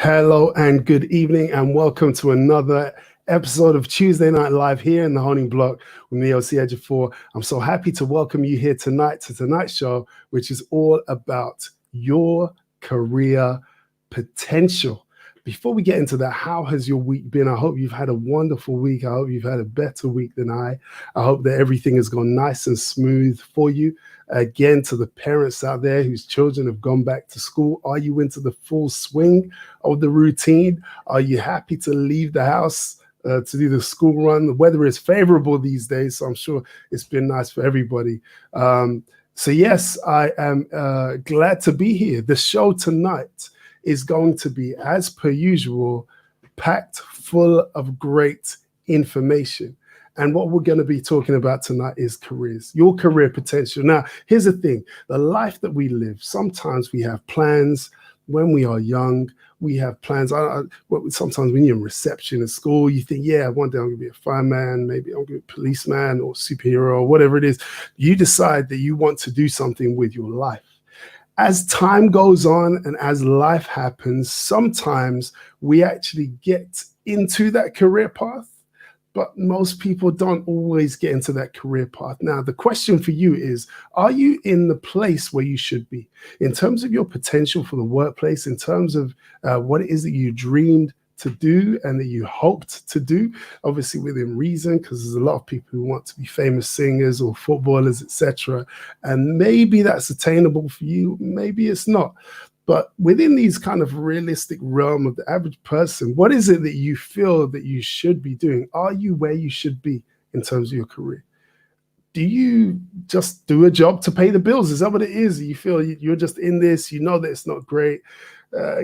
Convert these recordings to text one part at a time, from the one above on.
Hello and good evening, and welcome to another episode of Tuesday Night Live here in the Honing Block with me, EJWAY. I'm so happy to welcome you here tonight to tonight's show, which is all about your career potential. Before we get into that, how has your week been? I hope you've had a wonderful week. I hope you've had a better week than I hope that everything has gone nice and smooth for you. Again, to the parents out there whose children have gone back to school, are you into the full swing of the routine? Are you happy to leave the house to do the school run? The weather is favorable these days, so I'm sure it's been nice for everybody. So yes, I am glad to be here. The show tonight is going to be, as per usual, packed full of great information. And what we're going to be talking about tonight is careers, your career potential. Now, here's the thing. The life that we live, sometimes we have plans. When we are young, we have plans. Sometimes when you're in reception at school, you think, yeah, one day I'm going to be a fireman, maybe I'm going to be a policeman or superhero or whatever it is. You decide that you want to do something with your life. As time goes on and as life happens, sometimes we actually get into that career path, but most people don't always get into that career path. Now, the question for you is, are you in the place where you should be in terms of your potential for the workplace, in terms of what it is that you dreamed to do and that you hoped to do, obviously within reason, because there's a lot of people who want to be famous singers or footballers, etc. And maybe that's attainable for you, maybe it's not. But within these kind of realistic realm of the average person, what is it that you feel that you should be doing? Are you where you should be in terms of your career? Do you just do a job to pay the bills? Is that what it is? You feel you're just in this, you know that it's not great,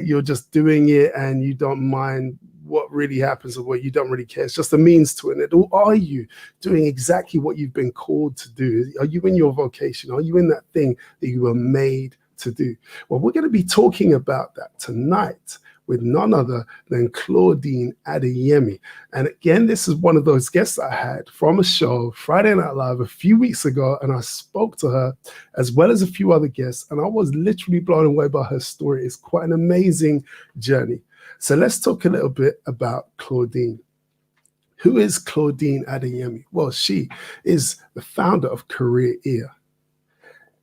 you're just doing it and you don't mind what really happens or what you don't really care. It's just a means to an end. Or are you doing exactly what you've been called to do? Are you in your vocation? Are you in that thing that you were made to do? Well, we're going to be talking about that tonight with none other than Claudine Adeyemi. And again, this is one of those guests I had from a show, Friday Night Live, a few weeks ago, and I spoke to her as well as a few other guests, and I was literally blown away by her story. It's quite an amazing journey. So let's talk a little bit about Claudine. Who is Claudine Adeyemi? Well, she is the founder of CareerEar.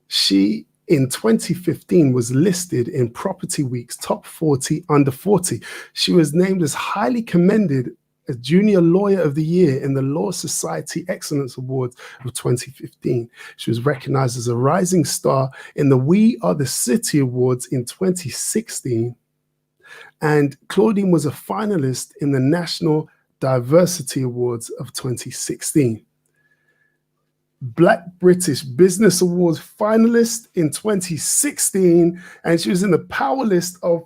She in 2015 was listed in Property Week's Top 40 Under 40. She was named as highly commended as Junior Lawyer of the Year in the Law Society Excellence Awards of 2015. She was recognized as a rising star in the We Are the City Awards in 2016. And Claudine was a finalist in the National Diversity Awards of 2016. Black British Business Awards finalist in 2016, and she was in the Power List of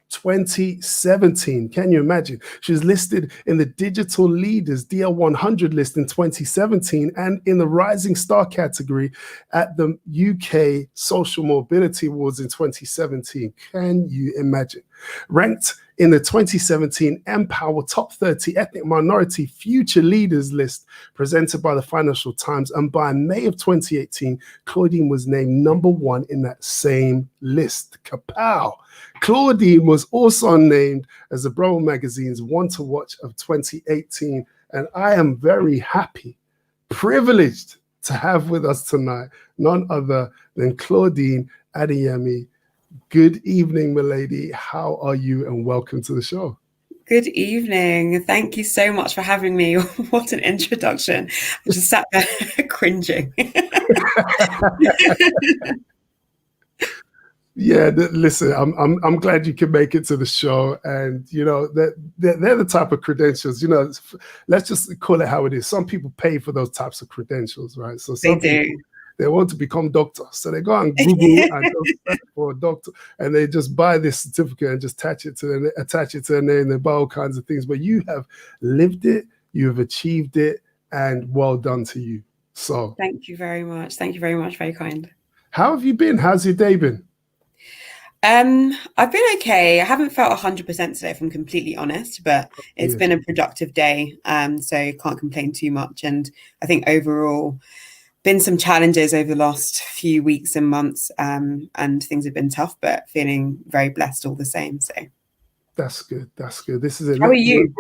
2017. Can you imagine? She was listed in the Digital Leaders DL100 list in 2017 and in the Rising Star category at the UK Social Mobility Awards in 2017. Can you imagine? Ranked in the 2017 Empower Top 30 Ethnic Minority Future Leaders list presented by the Financial Times, and by May of 2018, Claudine was named #1 in that same list. Kapow! Claudine was also named as the Bravo Magazine's One to Watch of 2018, and I am very happy, privileged to have with us tonight none other than Claudine Adeyemi. Good evening, milady. How are you? And welcome to the show. Good evening. Thank you so much for having me. What an introduction. I just sat there cringing. Yeah, listen, I'm glad you can make it to the show, and you know that they're the type of credentials. You know, let's just call it how it is. Some people pay for those types of credentials, right? So some people, they want to become doctor, so they go on Google and search for a doctor, and they just buy this certificate and just attach it to their name. They buy all kinds of things, but you have lived it, you have achieved it, and well done to you. So thank you very much. Thank you very much. Very kind. How have you been? How's your day been? I've been okay. I haven't felt 100% today, if I'm completely honest, but it's been a productive day, so can't complain too much. And I think overall, been some challenges over the last few weeks and months, and things have been tough, but feeling very blessed all the same. So That's good. That's good. This is it. How are Look, you?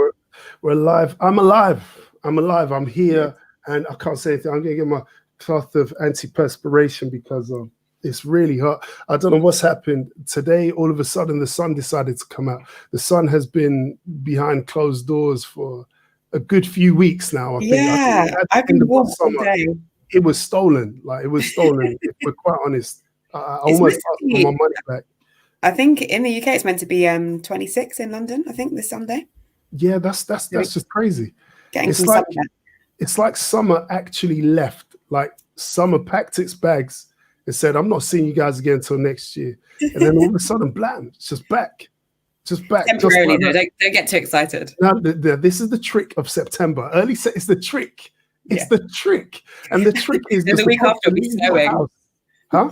we're alive. I'm alive. I'm alive. I'm here, and I can't say anything. I'm gonna get my cloth of antiperspiration because it's really hot. I don't know what's happened today. All of a sudden, the sun decided to come out. The sun has been behind closed doors for a good few weeks now. I think Yeah, at I've the end been of warm last all summer, day. it was stolen. Like, it was stolen. If we're quite honest, I It's meant almost to asked for my be, money back. I think in the UK it's meant to be 26 in London, I think this Sunday. Yeah, that's So we're just crazy. getting It's some like sunlight. it's like summer actually left. Like, summer packed its bags and said, "I'm not seeing you guys again until next year." And then all of a sudden, blam, it's just back, just like Temporarily though, that. don't get too excited. Now, this is the trick of September. It's the trick. It's Yeah. the trick, and the trick is Then you're the week supposed after to it'll be leave your snowing. house, huh?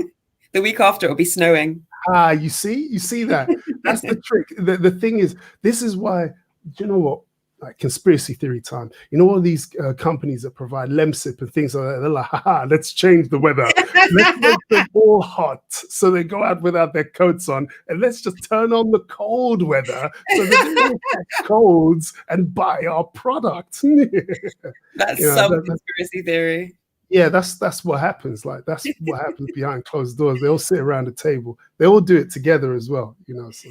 The week after it'll be snowing. You see that? That's the trick. The thing is, this is why, do you know what? Like, conspiracy theory time. You know, all these companies that provide Lemsip and things like that, they're like, haha, let's change the weather. Let's make them all hot so they go out without their coats on, and let's just turn on the cold weather so that they will catch colds and buy our product. That's Yeah, some conspiracy theory. yeah, that's what happens. Like, that's what happens behind closed doors. They all sit around a table. They all do it together as well, you know. So,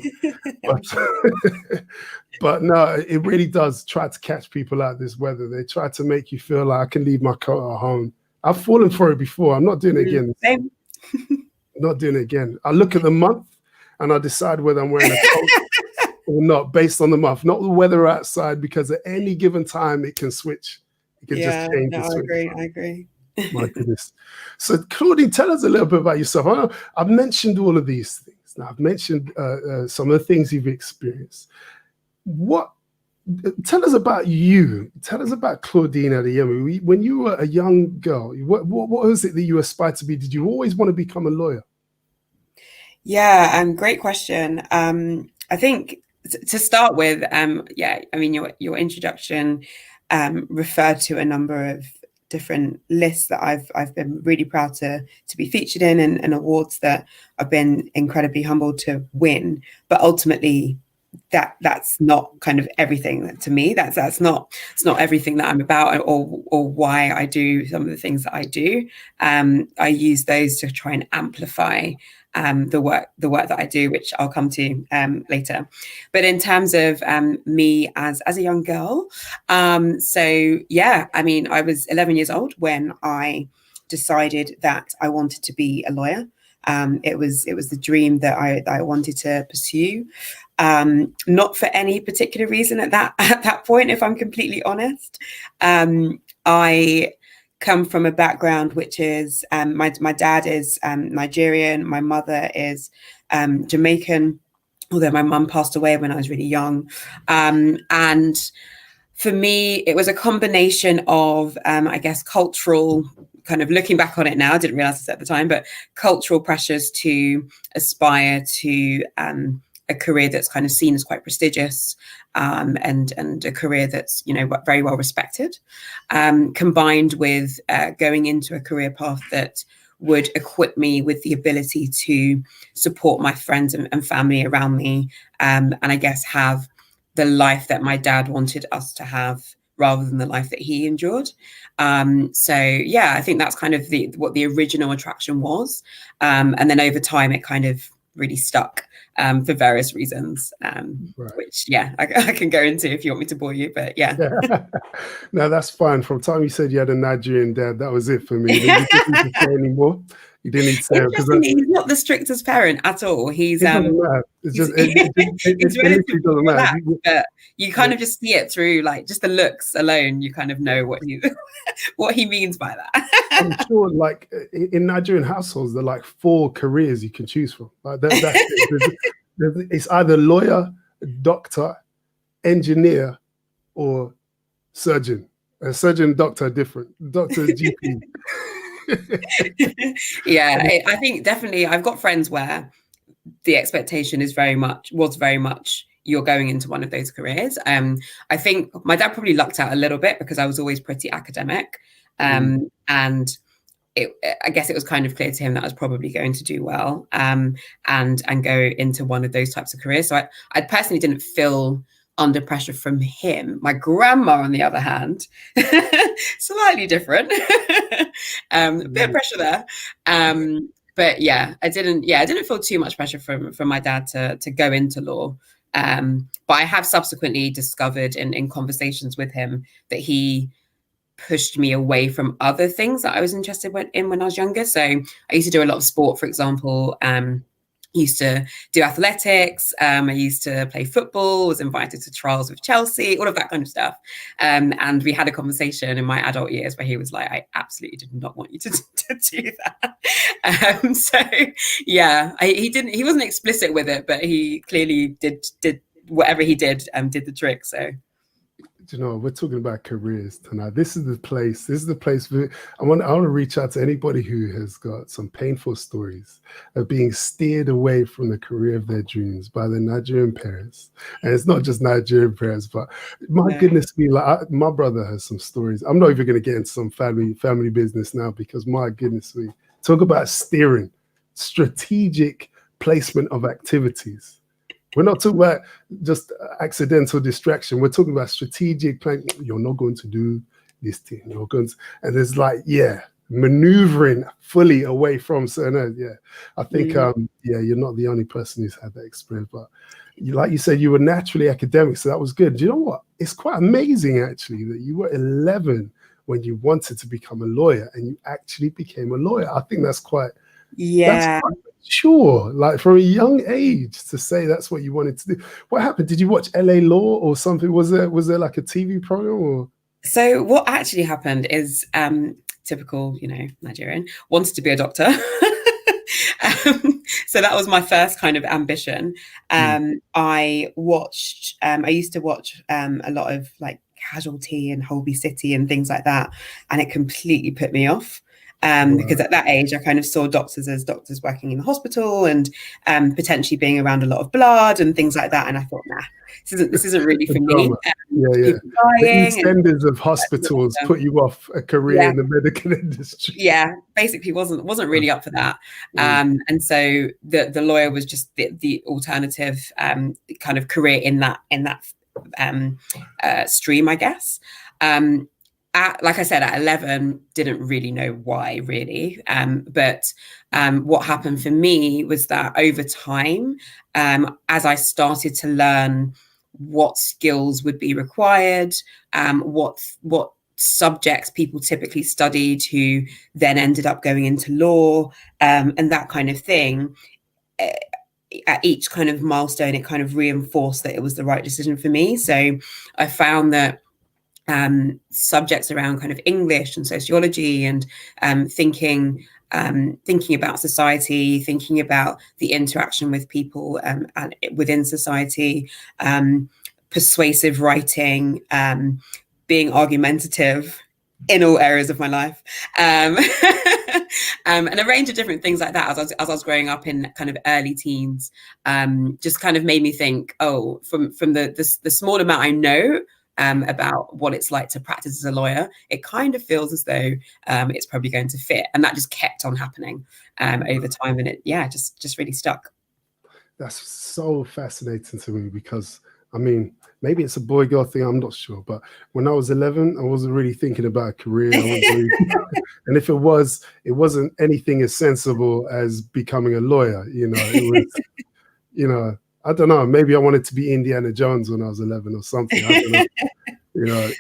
but no, it really does try to catch people out this weather. They try to make you feel like, I can leave my coat at home. I've fallen for it before. I'm not doing it again. Same. Not doing it again. I look at the month and I decide whether I'm wearing a coat or not based on the month, not the weather outside, because at any given time it can switch. It can just change. No, I agree. My goodness. So, Claudine, tell us a little bit about yourself. I know I've mentioned all of these things. Now, I've mentioned some of the things you've experienced. Tell us about you. Tell us about Claudine Adeyemi. When you were a young girl, what was it that you aspired to be? Did you always want to become a lawyer? Yeah, great question. I think to start with, yeah, I mean, your introduction referred to a number of different lists that I've been really proud to be featured in, and awards that I've been incredibly humbled to win. But ultimately, that's not kind of everything to me. It's not everything that I'm about, or why I do some of the things that I do. I use those to try and amplify the work that I do, which I'll come to later. But in terms of me as a young girl, so yeah, I mean, I was 11 years old when I decided that I wanted to be a lawyer. It was the dream that I wanted to pursue. Not for any particular reason at that point, if I'm completely honest. I come from a background which is my dad is Nigerian, my mother is Jamaican, although my mum passed away when I was really young. And for me, it was a combination of, I guess, cultural, kind of looking back on it now, I didn't realize this at the time, but cultural pressures to aspire to a career that's kind of seen as quite prestigious, and a career that's, you know, very well respected, combined with going into a career path that would equip me with the ability to support my friends and family around me, and I guess have the life that my dad wanted us to have rather than the life that he endured. So yeah, I think that's kind of what the original attraction was. And then over time, it kind of really stuck for various reasons, right. Which, yeah, I can go into if you want me to bore you, but yeah. No, that's fine. From the time you said you had a Nigerian dad, that was it for me. You didn't need to say anymore. You didn't need to say, because he's not the strictest parent at all. He's it doesn't matter. It's just it literally doesn't matter. But you kind of just see it through, like, just the looks alone. You kind of know what he means by that. I'm sure, like, in Nigerian households, there are like 4 careers you can choose from. Like, that's it. It's either lawyer, doctor, engineer, or surgeon. A surgeon and doctor are different. Doctor is GP. Yeah, I think definitely I've got friends where the expectation was very much you're going into one of those careers. I think my dad probably lucked out a little bit because I was always pretty academic, and I guess it was kind of clear to him that I was probably going to do well, and go into one of those types of careers. So I personally didn't feel under pressure from him. My grandma, on the other hand, slightly different. Bit of pressure there. But yeah, I didn't feel too much pressure from my dad to go into law. But I have subsequently discovered in conversations with him that he pushed me away from other things that I was interested in when I was younger. So I used to do a lot of sport, for example. Used to do athletics. I used to play football, was invited to trials with Chelsea, all of that kind of stuff. And we had a conversation in my adult years where he was like, I absolutely did not want you to do that. So yeah, he wasn't explicit with it, but he clearly did whatever he did the trick. So you know, we're talking about careers tonight. This is the place. I want to reach out to anybody who has got some painful stories of being steered away from the career of their dreams by their Nigerian parents. And it's not just Nigerian parents, but my goodness me, like my brother has some stories. I'm not even going to get into some family business now, because my goodness me, talk about steering, strategic placement of activities. We're not talking about just accidental distraction. We're talking about strategic planning. You're not going to do this thing. You're going to, and it's like, maneuvering fully away from certain areas. Yeah, I think, you're not the only person who's had that experience. But like you said, you were naturally academic, so that was good. Do you know what? It's quite amazing, actually, that you were 11 when you wanted to become a lawyer, and you actually became a lawyer. I think that's quite... That's quite mature, like from a young age, to say that's what you wanted to do. What happened? Did you watch LA Law or something? Was there like a TV program? Or? So what actually happened is, typical, Nigerian, wanted to be a doctor. So that was my first kind of ambition. I used to watch a lot of like Casualty and Holby City and things like that, and it completely put me off. Because at that age, I kind of saw doctors as doctors working in the hospital and potentially being around a lot of blood and things like that. And I thought, nah, this isn't really for me. The EastEnders of hospitals put you off a career in the medical industry. Yeah, basically wasn't really up for that. And so the lawyer was just the alternative kind of career in that stream, I guess. Like I said, at 11, didn't really know why, really. But what happened for me was that over time, as I started to learn what skills would be required, what subjects people typically studied who then ended up going into law, and that kind of thing, at each kind of milestone, it kind of reinforced that it was the right decision for me. So I found that subjects around kind of English and sociology and thinking about society, thinking about the interaction with people and within society, persuasive writing, being argumentative in all areas of my life, and a range of different things like that as I was growing up in kind of early teens, just kind of made me think, from the small amount I know about what it's like to practice as a lawyer, it kind of feels as though it's probably going to fit. And that just kept on happening over time. And it, just really stuck. That's so fascinating to me, because, I mean, maybe it's a boy-girl thing, I'm not sure. But when I was 11, I wasn't really thinking about a career. And if it wasn't anything as sensible as becoming a lawyer. It was, I don't know. Maybe I wanted to be Indiana Jones when I was 11 or something. I don't know.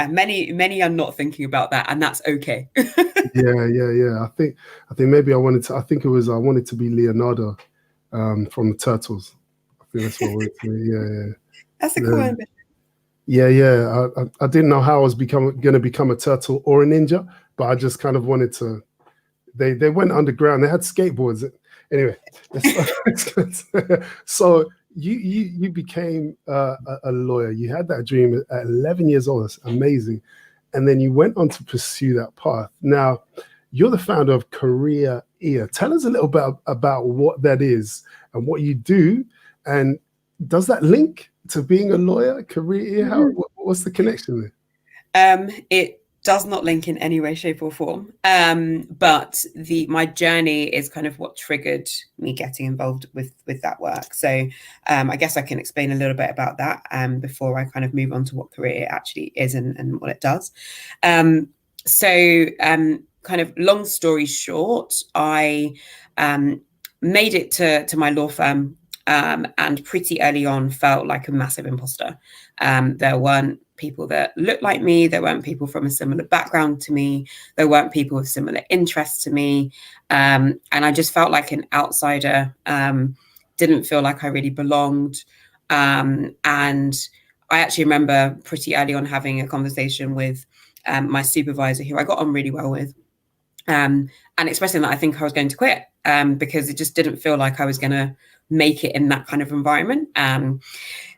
Many are not thinking about that, and that's okay. Yeah. I think maybe I wanted to be Leonardo from the Turtles. I think that's what I wanted to be. Yeah. That's a cool ambition. Yeah. I didn't know how I was going to become a turtle or a ninja, but I just kind of wanted to. They went underground. They had skateboards. Anyway, so you became a lawyer. You had that dream at 11 years old. That's amazing. And then you went on to pursue that path. Now, you're the founder of CareerEar. Tell us a little bit about what that is and what you do. And does that link to being a lawyer, CareerEar? What's the connection there? It does not link in any way, shape, or form. But my journey is kind of what triggered me getting involved with that work. So I guess I can explain a little bit about that before I kind of move on to what CareerEar actually is and what it does. Kind of long story short, I made it to my law firm and pretty early on felt like a massive imposter. There weren't people that looked like me. There weren't people from a similar background to me. There weren't people with similar interests to me. And I just felt like an outsider, didn't feel like I really belonged. And I actually remember pretty early on having a conversation with my supervisor, who I got on really well with, and expressing that I think I was going to quit because it just didn't feel like I was going to make it in that kind of environment.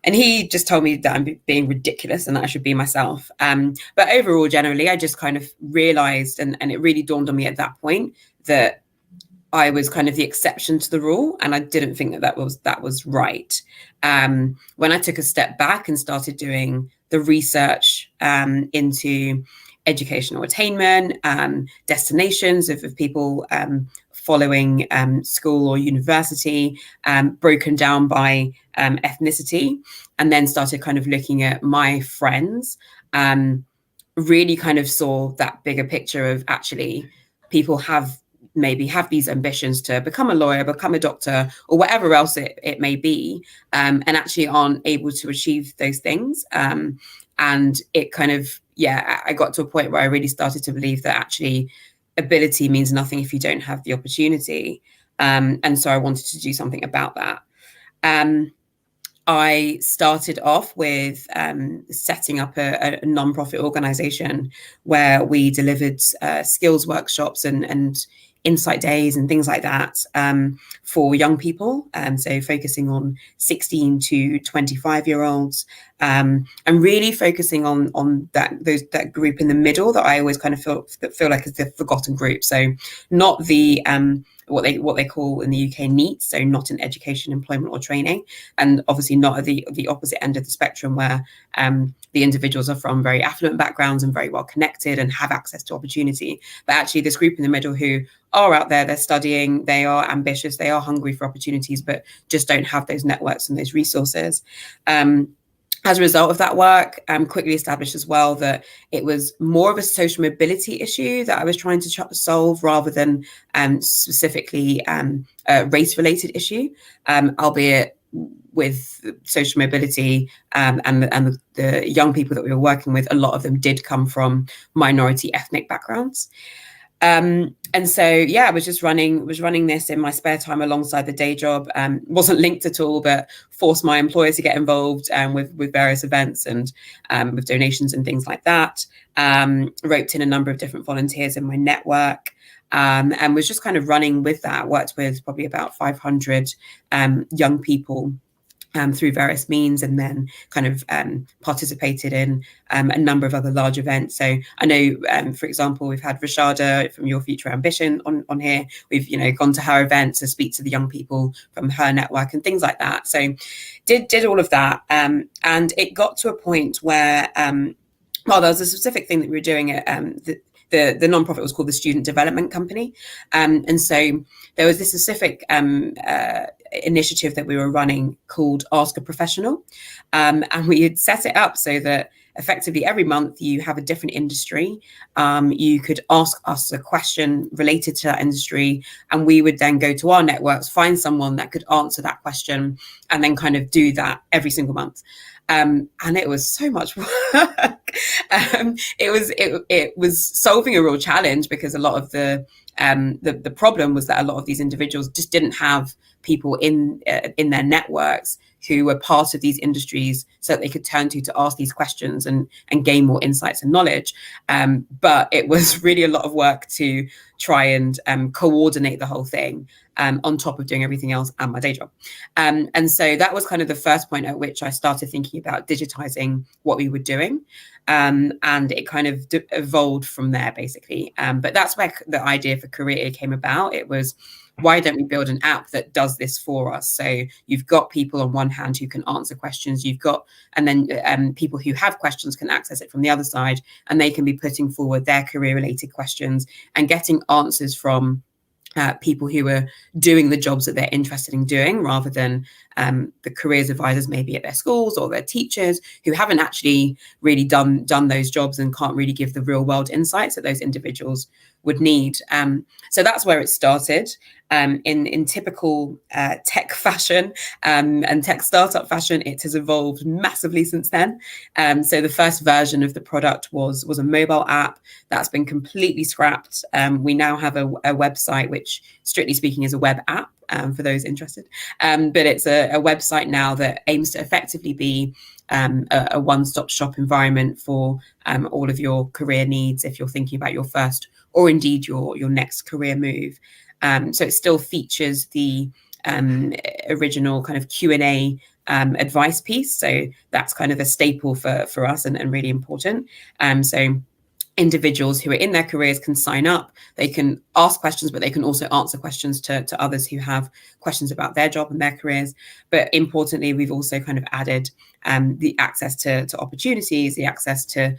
And he just told me that I'm being ridiculous and that I should be myself. But overall, generally, I just kind of realized, and it really dawned on me at that point, that I was kind of the exception to the rule, and I didn't think that was right. When I took a step back and started doing the research into educational attainment, destinations of people following school or university, broken down by ethnicity, and then started kind of looking at my friends, really kind of saw that bigger picture of actually people maybe have these ambitions to become a lawyer, become a doctor, or whatever else it may be, and actually aren't able to achieve those things. And it kind of, I got to a point where I really started to believe that actually ability means nothing if you don't have the opportunity. And so I wanted to do something about that. I started off with setting up a non-profit organization where we delivered skills workshops and insight days and things like that for young people. So focusing on 16 to 25-year-olds, and really focusing on that group in the middle that I always kind of feel like is the forgotten group. So not the what they call in the UK NEET, so not in education, employment, or training, and obviously not at the opposite end of the spectrum where the individuals are from very affluent backgrounds and very well connected and have access to opportunity. But actually this group in the middle who are out there, they're studying, they are ambitious, they are hungry for opportunities, but just don't have those networks and those resources. As a result of that work, quickly established as well that it was more of a social mobility issue that I was trying to solve rather than specifically a race-related issue, albeit with social mobility and the young people that we were working with, a lot of them did come from minority ethnic backgrounds. And so, I was just running this in my spare time alongside the day job. Wasn't linked at all, but forced my employer to get involved with various events and with donations and things like that. Roped in a number of different volunteers in my network, and was just kind of running with that. Worked with probably about 500 young people through various means, and then kind of participated in a number of other large events. So I know, for example, we've had Rashada from Your Future Ambition on here. We've gone to her events to speak to the young people from her network and things like that. So did all of that, and it got to a point where there was a specific thing that we were doing at the nonprofit was called the Student Development Company, and so there was this specific initiative that we were running called Ask a Professional, and we had set it up so that effectively every month you have a different industry. You could ask us a question related to that industry, and we would then go to our networks, find someone that could answer that question, and then kind of do that every single month. And it was so much work. It was solving a real challenge because a lot of the problem was that a lot of these individuals just didn't have people in their networks who were part of these industries so that they could turn to ask these questions and gain more insights and knowledge. But it was really a lot of work to try and coordinate the whole thing on top of doing everything else and my day job. And so that was kind of the first point at which I started thinking about digitizing what we were doing. And it kind of evolved from there, basically. But that's where the idea for CareerEar came about. It was why don't we build an app that does this for us? So you've got people on one hand who can answer questions, and then people who have questions can access it from the other side, and they can be putting forward their career related questions and getting answers from people who are doing the jobs that they're interested in doing, rather than the careers advisors maybe at their schools or their teachers who haven't actually really done those jobs and can't really give the real world insights that those individuals would need. So that's where it started. In typical tech fashion and tech startup fashion, it has evolved massively since then. So the first version of the product was a mobile app that's been completely scrapped. We now have a website, which strictly speaking is a web app for those interested. But it's a website now that aims to effectively be a one-stop shop environment for all of your career needs if you're thinking about your first or indeed your next career move. So it still features the original kind of Q&A advice piece. So that's kind of a staple for us and really important. So individuals who are in their careers can sign up, they can ask questions, but they can also answer questions to others who have questions about their job and their careers. But importantly, we've also kind of added the access to opportunities, the access to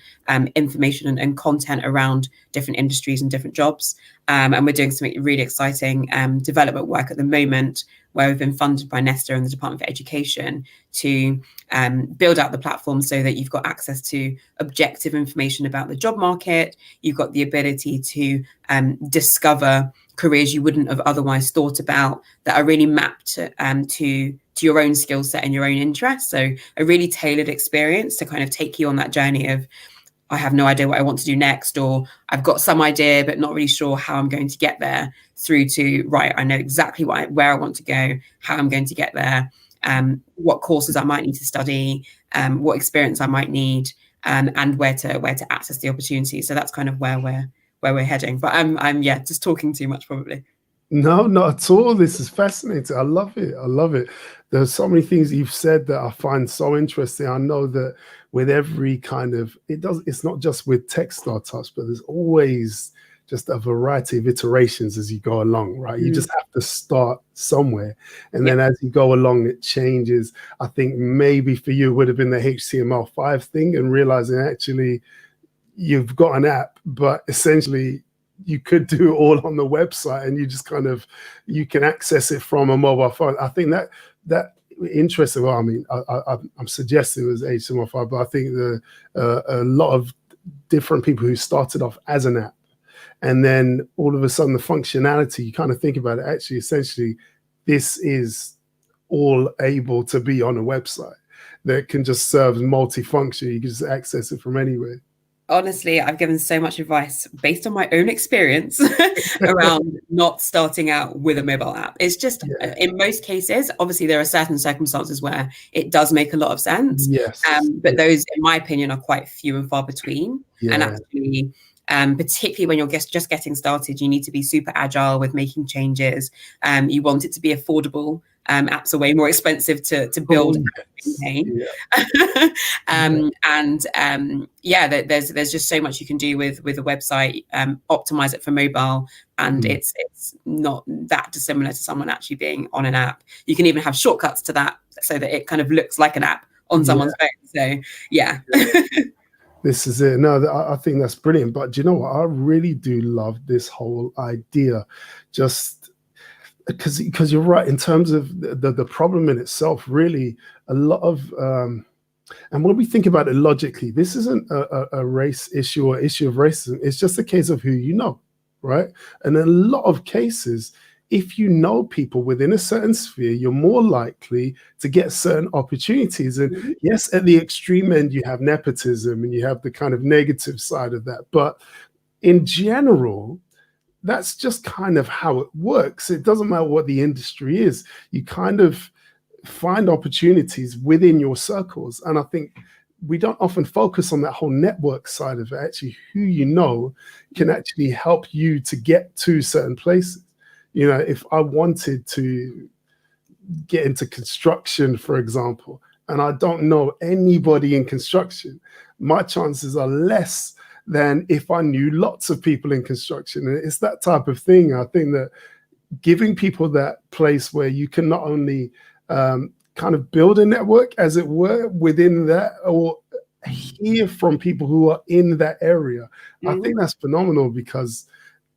information and content around different industries and different jobs. And we're doing some really exciting development work at the moment, where we've been funded by Nesta and the Department for Education to build out the platform so that you've got access to objective information about the job market. You've got the ability to discover careers you wouldn't have otherwise thought about that are really mapped to your own skill set and your own interests. So a really tailored experience to kind of take you on that journey of, I have no idea what I want to do next, or I've got some idea but not really sure how I'm going to get there, through to, right, I know exactly where I want to go, how I'm going to get there, what courses I might need to study, what experience I might need, and where to access the opportunity. So that's kind of where we're heading. But I'm just talking too much probably. No, not at all. This is fascinating. I love it. I love it. There's so many things you've said that I find so interesting. I know that with every kind of, it's not just with tech startups, but there's always just a variety of iterations as you go along, right? You just have to start somewhere. And then as you go along, it changes. I think maybe for you, it would have been the HTML5 thing, and realizing actually you've got an app, but essentially you could do it all on the website, and you just kind of, you can access it from a mobile phone. I think that interesting. Well, I mean, I'm suggesting it was HTML5, but I think a lot of different people who started off as an app, and then all of a sudden the functionality, you kind of think about it, actually, essentially, this is all able to be on a website that can just serve multifunction. You can just access it from anywhere. Honestly, I've given so much advice based on my own experience around not starting out with a mobile app. It's just, in most cases, obviously there are certain circumstances where it does make a lot of sense. Yes. But those, in my opinion, are quite few and far between. And actually, particularly when you're just getting started, you need to be super agile with making changes. You want it to be affordable. Apps are way more expensive to build and maintain. There's just so much you can do with a website, optimize it for mobile, and it's not that dissimilar to someone actually being on an app. You can even have shortcuts to that so that it kind of looks like an app on someone's phone. So this is it. No, I think that's brilliant. But do you know what? I really do love this whole idea, just because you're right in terms of the problem in itself. Really, a lot of and when we think about it logically, this isn't a race issue or issue of racism. It's just a case of who you know, right? And in a lot of cases, if you know people within a certain sphere, you're more likely to get certain opportunities. And yes, at the extreme end, you have nepotism and you have the kind of negative side of that. But in general, that's just kind of how it works. It doesn't matter what the industry is. You kind of find opportunities within your circles. And I think we don't often focus on that whole network side of it. Actually, who you know can actually help you to get to certain places. You know, if I wanted to get into construction, for example, and I don't know anybody in construction, my chances are less than if I knew lots of people in construction. And it's that type of thing. I think that giving people that place where you can not only kind of build a network, as it were, within that, or hear from people who are in that area. I think that's phenomenal, because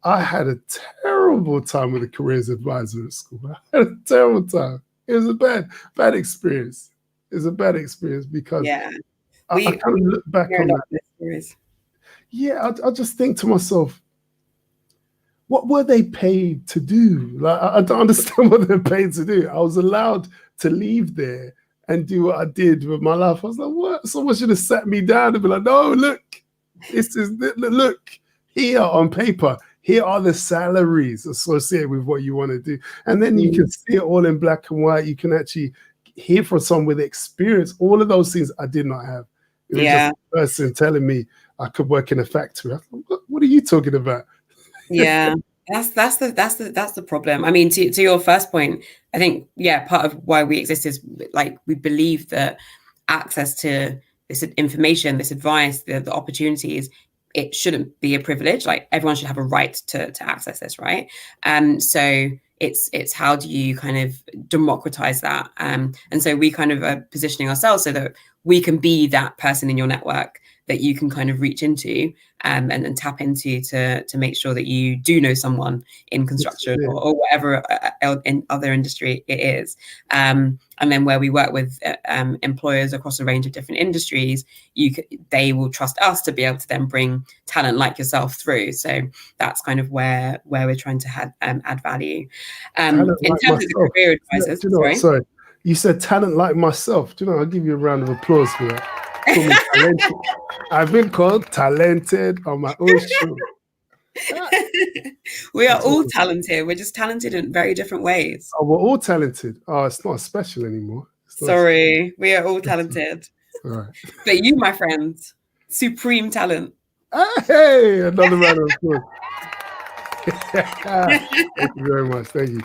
I had a terrible time with a careers advisor at school. I had a terrible time. It was a bad experience. It was a bad experience, because I kind of look back on that. Yeah, I just think to myself, what were they paid to do? Like, I don't understand what they're paid to do. I was allowed to leave there and do what I did with my life. I was like, what? Someone should have sat me down and be like, no, look, look here on paper. Here are the salaries associated with what you want to do. And then you can see it all in black and white. You can actually hear from someone with experience. All of those things I did not have. It was just a person telling me I could work in a factory. I thought, what are you talking about? Yeah, that's the problem. I mean, to your first point, I think, part of why we exist is, like, we believe that access to this information, this advice, the opportunities, it shouldn't be a privilege. Like, everyone should have a right to access this, right? So it's how do you kind of democratize that? And so we kind of are positioning ourselves so that we can be that person in your network that you can kind of reach into and tap into to make sure that you do know someone in construction or whatever in other industry it is. And then where we work with employers across a range of different industries, they will trust us to be able to then bring talent like yourself through. So that's kind of where we're trying to add value. In terms of the career advisors, sorry, you said talent like myself. Do you know, I'll give you a round of applause for that. I've been called talented on my own show. We are all talented. We're just talented in very different ways. Oh, we're all talented. Oh, it's not special anymore. Sorry, we are all talented. All right. But you, my friend, supreme talent. Hey, another round of applause. Thank you very much. Thank you.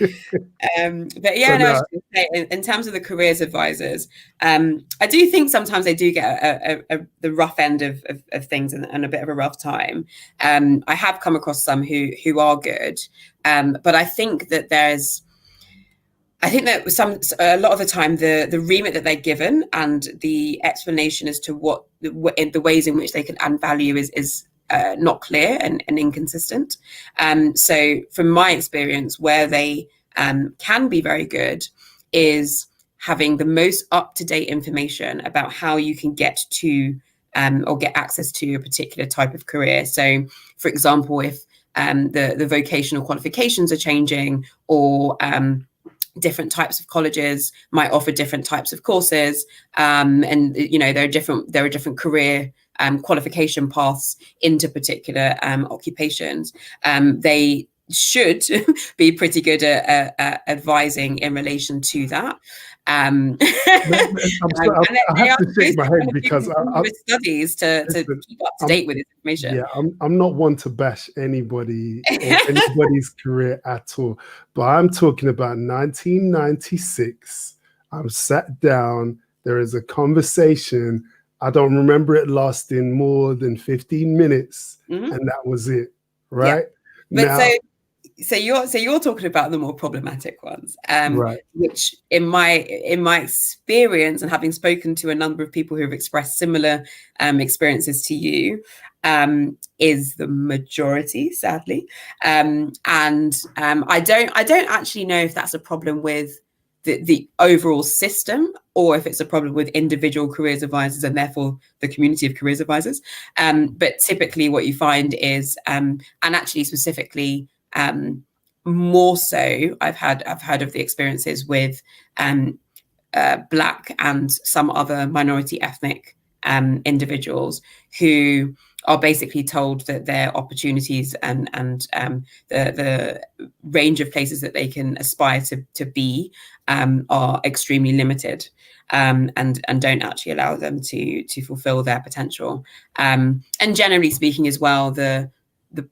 But yeah, I was going to say, in terms of the careers advisors, I do think sometimes they do get the rough end of things and a bit of a rough time. I have come across some who are good, but I think that a lot of the time the remit that they're given and the explanation as to what the ways in which they can add value is not clear and inconsistent. So from my experience, where they can be very good is having the most up-to-date information about how you can get to or get access to a particular type of career. So, for example, if the vocational qualifications are changing, or different types of colleges might offer different types of courses, and there are different career qualification paths into particular occupations. They should be pretty good at advising in relation to that. I have to shake my head because studies to keep up to date with this information. Yeah, I'm not one to bash anybody or anybody's career at all, but I'm talking about 1996. I'm sat down. There is a conversation. I don't remember it lasting more than 15 minutes, and that was it. Right? Yeah. But now, so you're talking about the more problematic ones, right? Which in my experience, and having spoken to a number of people who have expressed similar experiences to you, is the majority, sadly. And I don't actually know if that's a problem with the overall system, or if it's a problem with individual careers advisors and therefore the community of careers advisors. But typically what you find is, and actually specifically, more so, I've heard of the experiences with Black and some other minority ethnic individuals who are basically told that their opportunities and the range of places that they can aspire to be are extremely limited, and don't actually allow them to fulfill their potential. And generally speaking as well, the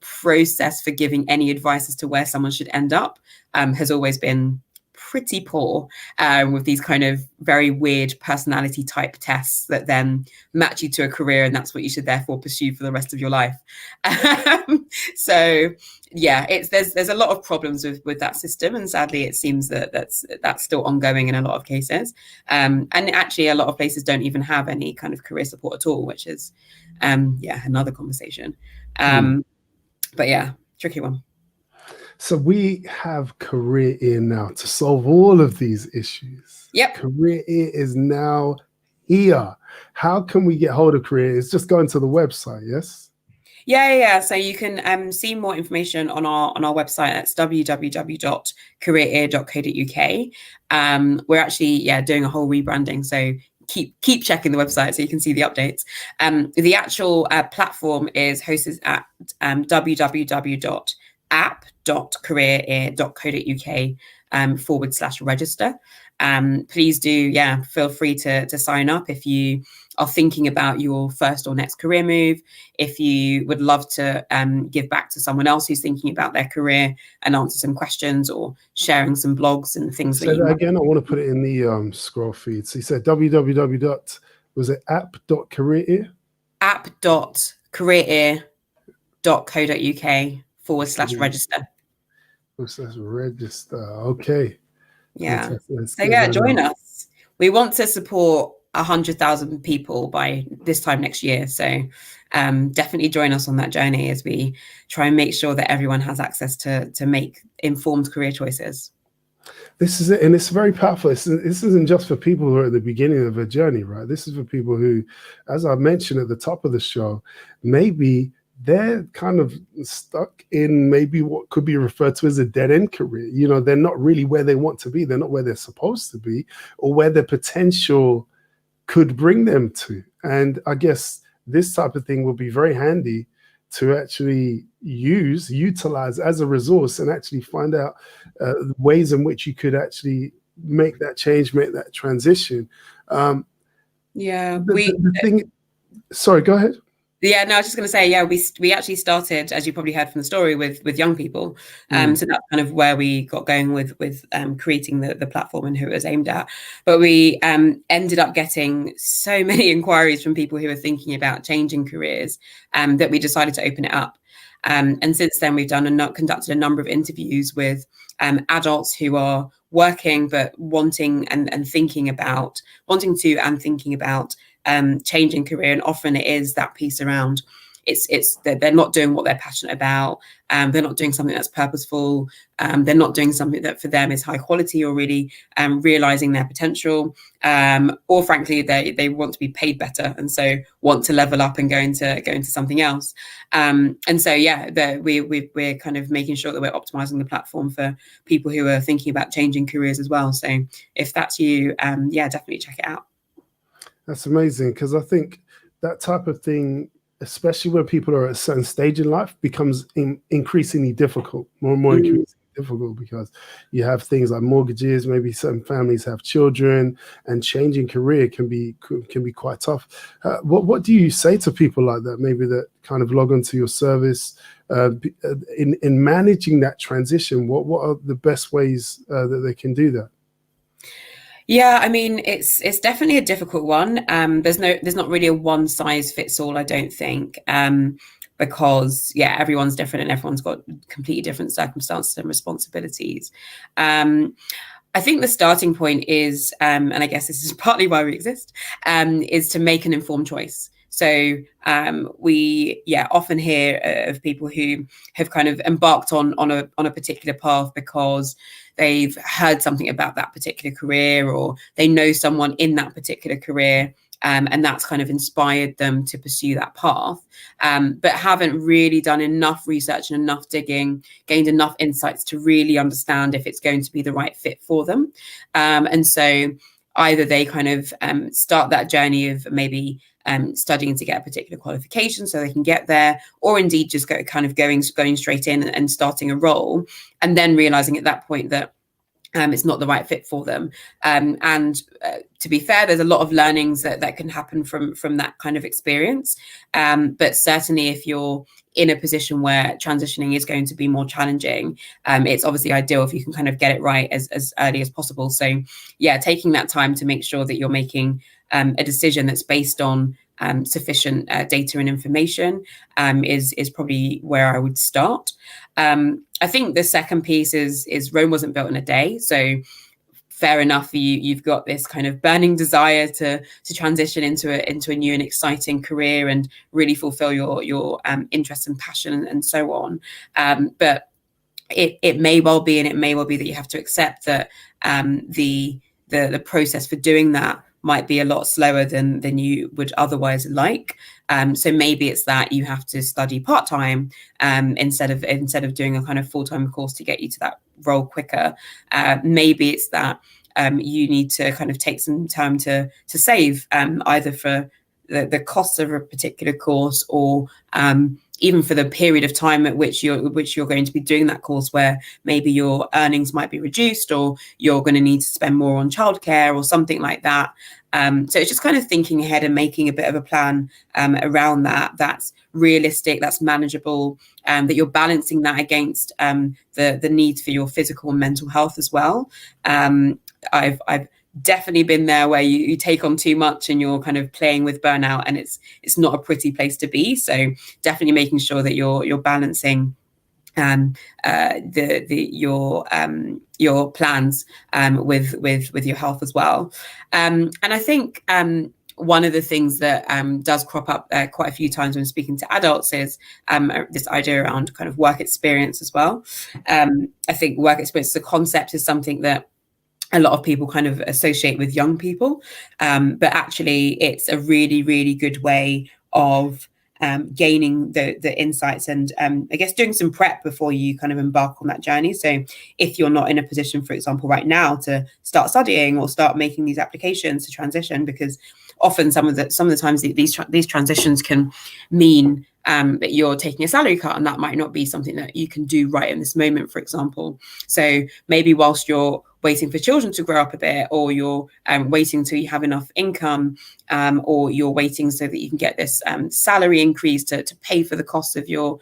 process for giving any advice as to where someone should end up has always been pretty poor, with these kind of very weird personality type tests that then match you to a career, and that's what you should therefore pursue for the rest of your life. So yeah, there's a lot of problems with that system, and sadly it seems that that's still ongoing in a lot of cases. And actually a lot of places don't even have any kind of career support at all, which is another conversation. But yeah, tricky one. So we have CareerEar now to solve all of these issues. Yep. CareerEar is now here. How can we get hold of CareerEar? It's just going to the website, yes? Yeah. So you can see more information on our website. That's www.careerear.co.uk. We're actually doing a whole rebranding, so keep checking the website so you can see the updates. The actual platform is hosted at www.app.careerear.co.uk/register. Please do, feel free to sign up if you are thinking about your first or next career move, if you would love to give back to someone else who's thinking about their career and answer some questions or sharing some blogs and things. Say that again. I want to put it in the scroll feed. So you said www.app.careerear? app.careerear.co.uk/register. Register. Okay. Yeah. So join us. We want to support 100,000 people by this time next year. So definitely join us on that journey as we try and make sure that everyone has access to make informed career choices. This is it, and it's very powerful. This isn't just for people who are at the beginning of a journey, right? This is for people who, as I mentioned at the top of the show, maybe they're kind of stuck in maybe what could be referred to as a dead-end career. You know, they're not really where they want to be. They're not where they're supposed to be, or where their potential could bring them to. And I guess this type of thing will be very handy to actually utilize as a resource and actually find out ways in which you could actually make that change, make that transition. Sorry, go ahead. Yeah, no, I was just going to say, we actually started, as you probably heard from the story, with young people. So that's kind of where we got going with creating the platform and who it was aimed at. But we ended up getting so many inquiries from people who were thinking about changing careers that we decided to open it up. And since then, we've conducted a number of interviews with adults who are working but wanting to thinking about changing career. And often it is that piece around it's that they're not doing what they're passionate about, they're not doing something that's purposeful, they're not doing something that for them is high quality or really realizing their potential, or frankly they want to be paid better and so want to level up and go into something else. And so we're kind of making sure that we're optimizing the platform for people who are thinking about changing careers as well. So if that's you, definitely check it out. That's amazing, because I think that type of thing, especially when people are at a certain stage in life, becomes increasingly difficult, more and more increasingly difficult, because you have things like mortgages, maybe certain families have children, and changing career can be quite tough. What do you say to people like that, maybe that kind of log onto your service in managing that transition? What are the best ways that they can do that? Yeah, I mean, it's definitely a difficult one. There's not really a one size fits all, I don't think, because everyone's different and everyone's got completely different circumstances and responsibilities. I think the starting point is, and I guess this is partly why we exist, is to make an informed choice. So we often hear of people who have kind of embarked on a particular path because they've heard something about that particular career, or they know someone in that particular career, and that's kind of inspired them to pursue that path, but haven't really done enough research and enough digging, gained enough insights to really understand if it's going to be the right fit for them. And so either they kind of start that journey of maybe studying to get a particular qualification so they can get there, or indeed just going straight in and starting a role, and then realizing at that point that it's not the right fit for them. And to be fair, there's a lot of learnings that can happen from that kind of experience. But certainly if you're in a position where transitioning is going to be more challenging, it's obviously ideal if you can kind of get it right as early as possible. So yeah, taking that time to make sure that you're making a decision that's based on sufficient data and information is probably where I would start. I think the second piece is Rome wasn't built in a day. So fair enough, you've got this kind of burning desire to transition into a new and exciting career and really fulfill your interest and passion and so on. But it may well be, and it may well be that you have to accept that the process for doing that might be a lot slower than you would otherwise like. So maybe it's that you have to study part-time instead of doing a kind of full-time course to get you to that role quicker. Maybe it's that you need to kind of take some time to save either for the costs of a particular course or even for the period of time at which you're going to be doing that course, where maybe your earnings might be reduced or you're going to need to spend more on childcare or something like that. So it's just kind of thinking ahead and making a bit of a plan around that. That's realistic, that's manageable, that you're balancing that against the need for your physical and mental health as well. I've definitely been there where you take on too much and you're kind of playing with burnout, and it's not a pretty place to be. So definitely making sure that you're balancing your plans with your health as well. And I think one of the things that does crop up quite a few times when speaking to adults is this idea around kind of work experience as well. I think work experience, the concept, is something that a lot of people kind of associate with young people, but actually it's a really, really good way of gaining the insights and I guess doing some prep before you kind of embark on that journey. So if you're not in a position, for example, right now to start studying or start making these applications to transition, because often some of the times these transitions can mean that you're taking a salary cut, and that might not be something that you can do right in this moment, for example. So maybe whilst you're waiting for children to grow up a bit, or you're waiting till you have enough income, or you're waiting so that you can get this salary increase to pay for the cost of your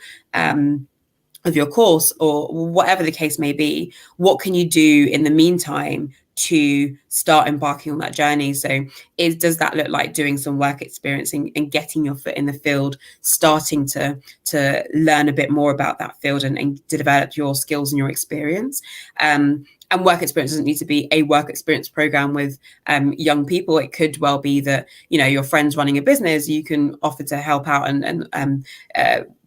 course, or whatever the case may be, what can you do in the meantime to start embarking on that journey? So does that look like doing some work experience and getting your foot in the field, starting to learn a bit more about that field and to develop your skills and your experience? And work experience doesn't need to be a work experience program with young people. It could well be that, your friend's running a business, you can offer to help out and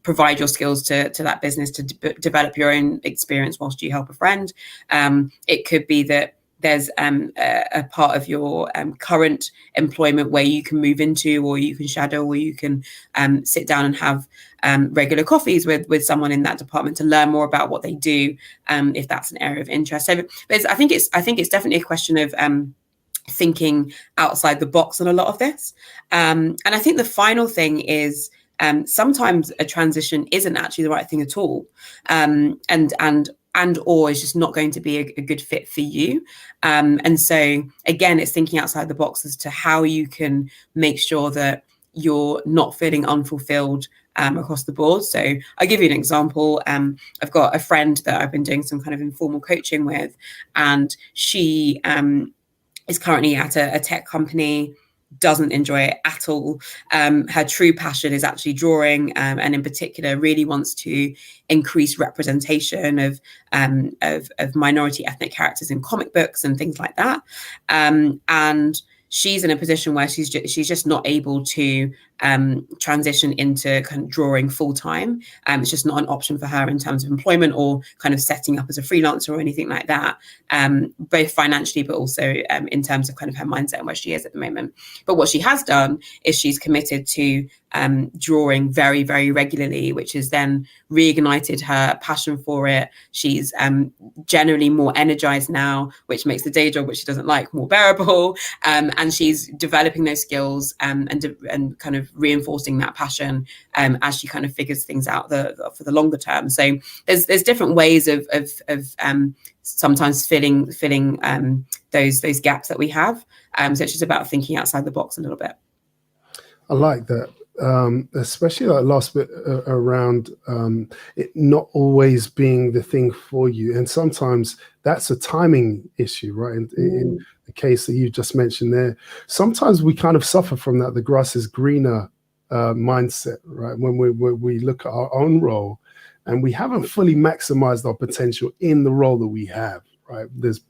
provide your skills to that business to develop your own experience whilst you help a friend. It could be that there's a part of your current employment where you can move into, or you can shadow, or you can sit down and have regular coffees with someone in that department to learn more about what they do, if that's an area of interest. So I think it's definitely a question of thinking outside the box on a lot of this. And I think the final thing is sometimes a transition isn't actually the right thing at all, and or is just not going to be a good fit for you. And so again, it's thinking outside the box as to how you can make sure that you're not feeling unfulfilled across the board. So I'll give you an example. I've got a friend that I've been doing some kind of informal coaching with, and she is currently at a tech company, doesn't enjoy it at all. Her true passion is actually drawing, and in particular really wants to increase representation of minority ethnic characters in comic books and things like that. And she's in a position where she's just not able to transition into kind of drawing full time. It's just not an option for her in terms of employment or kind of setting up as a freelancer or anything like that, both financially, but also in terms of kind of her mindset and where she is at the moment. But what she has done is she's committed to drawing very, very regularly, which has then reignited her passion for it. She's generally more energized now, which makes the day job, which she doesn't like, more bearable. And she's developing those skills and kind of reinforcing that passion as she kind of figures things out for the longer term. So there's different ways of sometimes filling those gaps that we have. So it's just about thinking outside the box a little bit. I like that. Especially that last bit around it not always being the thing for you. And sometimes that's a timing issue, right? In the case that you just mentioned there, sometimes we kind of suffer from that. The grass is greener mindset, right? When we look at our own role and we haven't fully maximized our potential in the role that we have, right? There's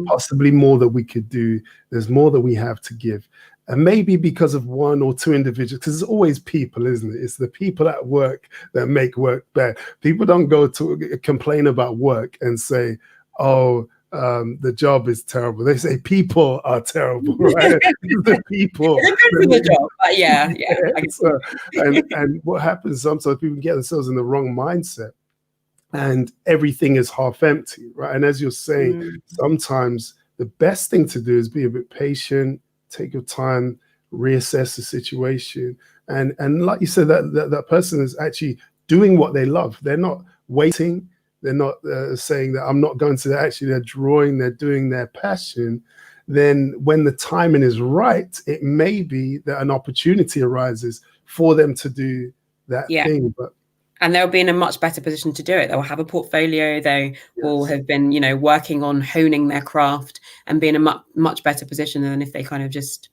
possibly more that we could do. There's more that we have to give. And maybe because of one or two individuals, because it's always people, isn't it? It's the people at work that make work bad. People don't go to complain about work and say, oh, the job is terrible. They say people are terrible, right? The people. The job, but yeah. And what happens sometimes, people get themselves in the wrong mindset and everything is half empty, right? And as you're saying, sometimes the best thing to do is be a bit patient, take your time, reassess the situation. And like you said, that person is actually doing what they love. They're not waiting. They're not saying that I'm not going to. Actually, they're drawing, they're doing their passion. Then when the timing is right, it may be that an opportunity arises for them to do that thing. And they'll be in a much better position to do it. They'll have a portfolio. They will have been, working on honing their craft and be in a much better position than if they kind of just,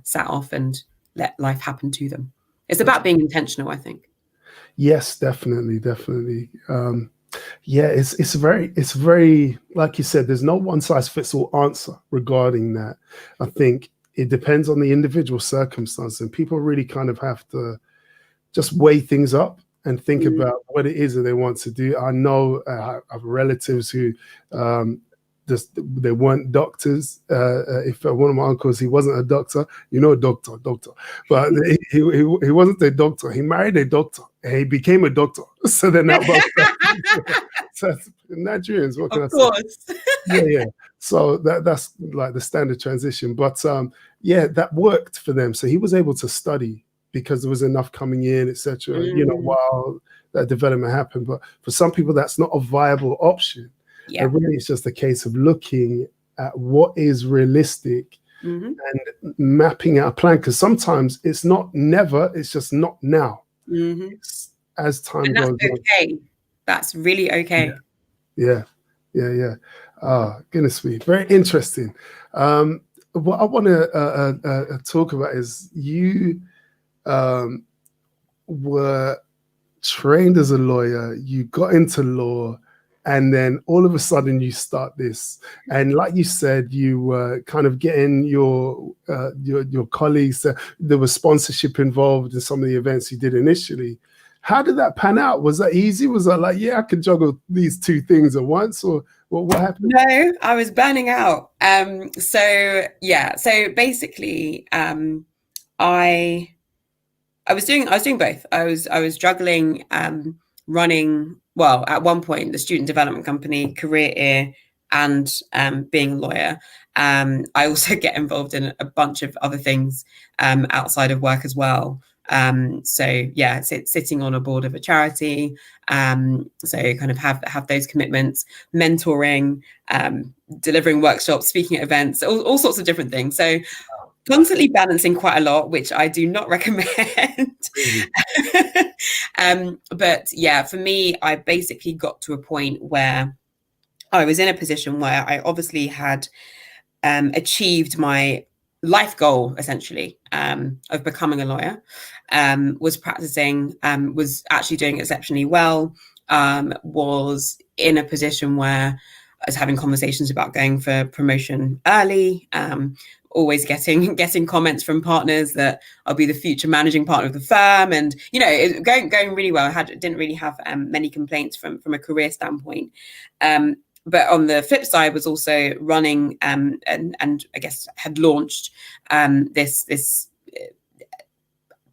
sat off and let life happen to them. It's about being intentional, I think. Yes, definitely. It's very, like you said, there's no one size fits all answer regarding that. I think it depends on the individual circumstance, and people really kind of have to just weigh things up and think about what it is that they want to do. I know I have relatives who they weren't doctors. If one of my uncles, he wasn't a doctor, a doctor, but he wasn't a doctor. He married a doctor and he became a doctor. So they're now both so Nigerians, what can I say? Yeah. So that's like the standard transition. But that worked for them. So he was able to study because there was enough coming in, etc. While that development happened. But for some people, that's not a viable option. And really, it's just a case of looking at what is realistic and mapping out a plan. Because sometimes it's not never; it's just not now. It's, as time goes on. Okay. That's really okay. Yeah. Goodness me, very interesting. What I want to talk about is you were trained as a lawyer, you got into law, and then all of a sudden you start this. And like you said, you were kind of getting your colleagues, there was sponsorship involved in some of the events you did initially. How did that pan out? Was that easy? Was that like, I could juggle these two things at once, or what happened? No, I was burning out. So basically, I was doing both. I was juggling running, well, at one point, the student development company, CareerEar, and being a lawyer. I also get involved in a bunch of other things outside of work as well. Sitting on a board of a charity. So kind of have those commitments, mentoring, delivering workshops, speaking at events, all sorts of different things. So constantly balancing quite a lot, which I do not recommend. But for me, I basically got to a point where I was in a position where I obviously had achieved my life goal, essentially, of becoming a lawyer, was practicing, was actually doing exceptionally well, was in a position where I was having conversations about going for promotion early, always getting comments from partners that I'll be the future managing partner of the firm, and it going really well. I didn't really have many complaints from a career standpoint. But on the flip side, was also running and I guess had launched this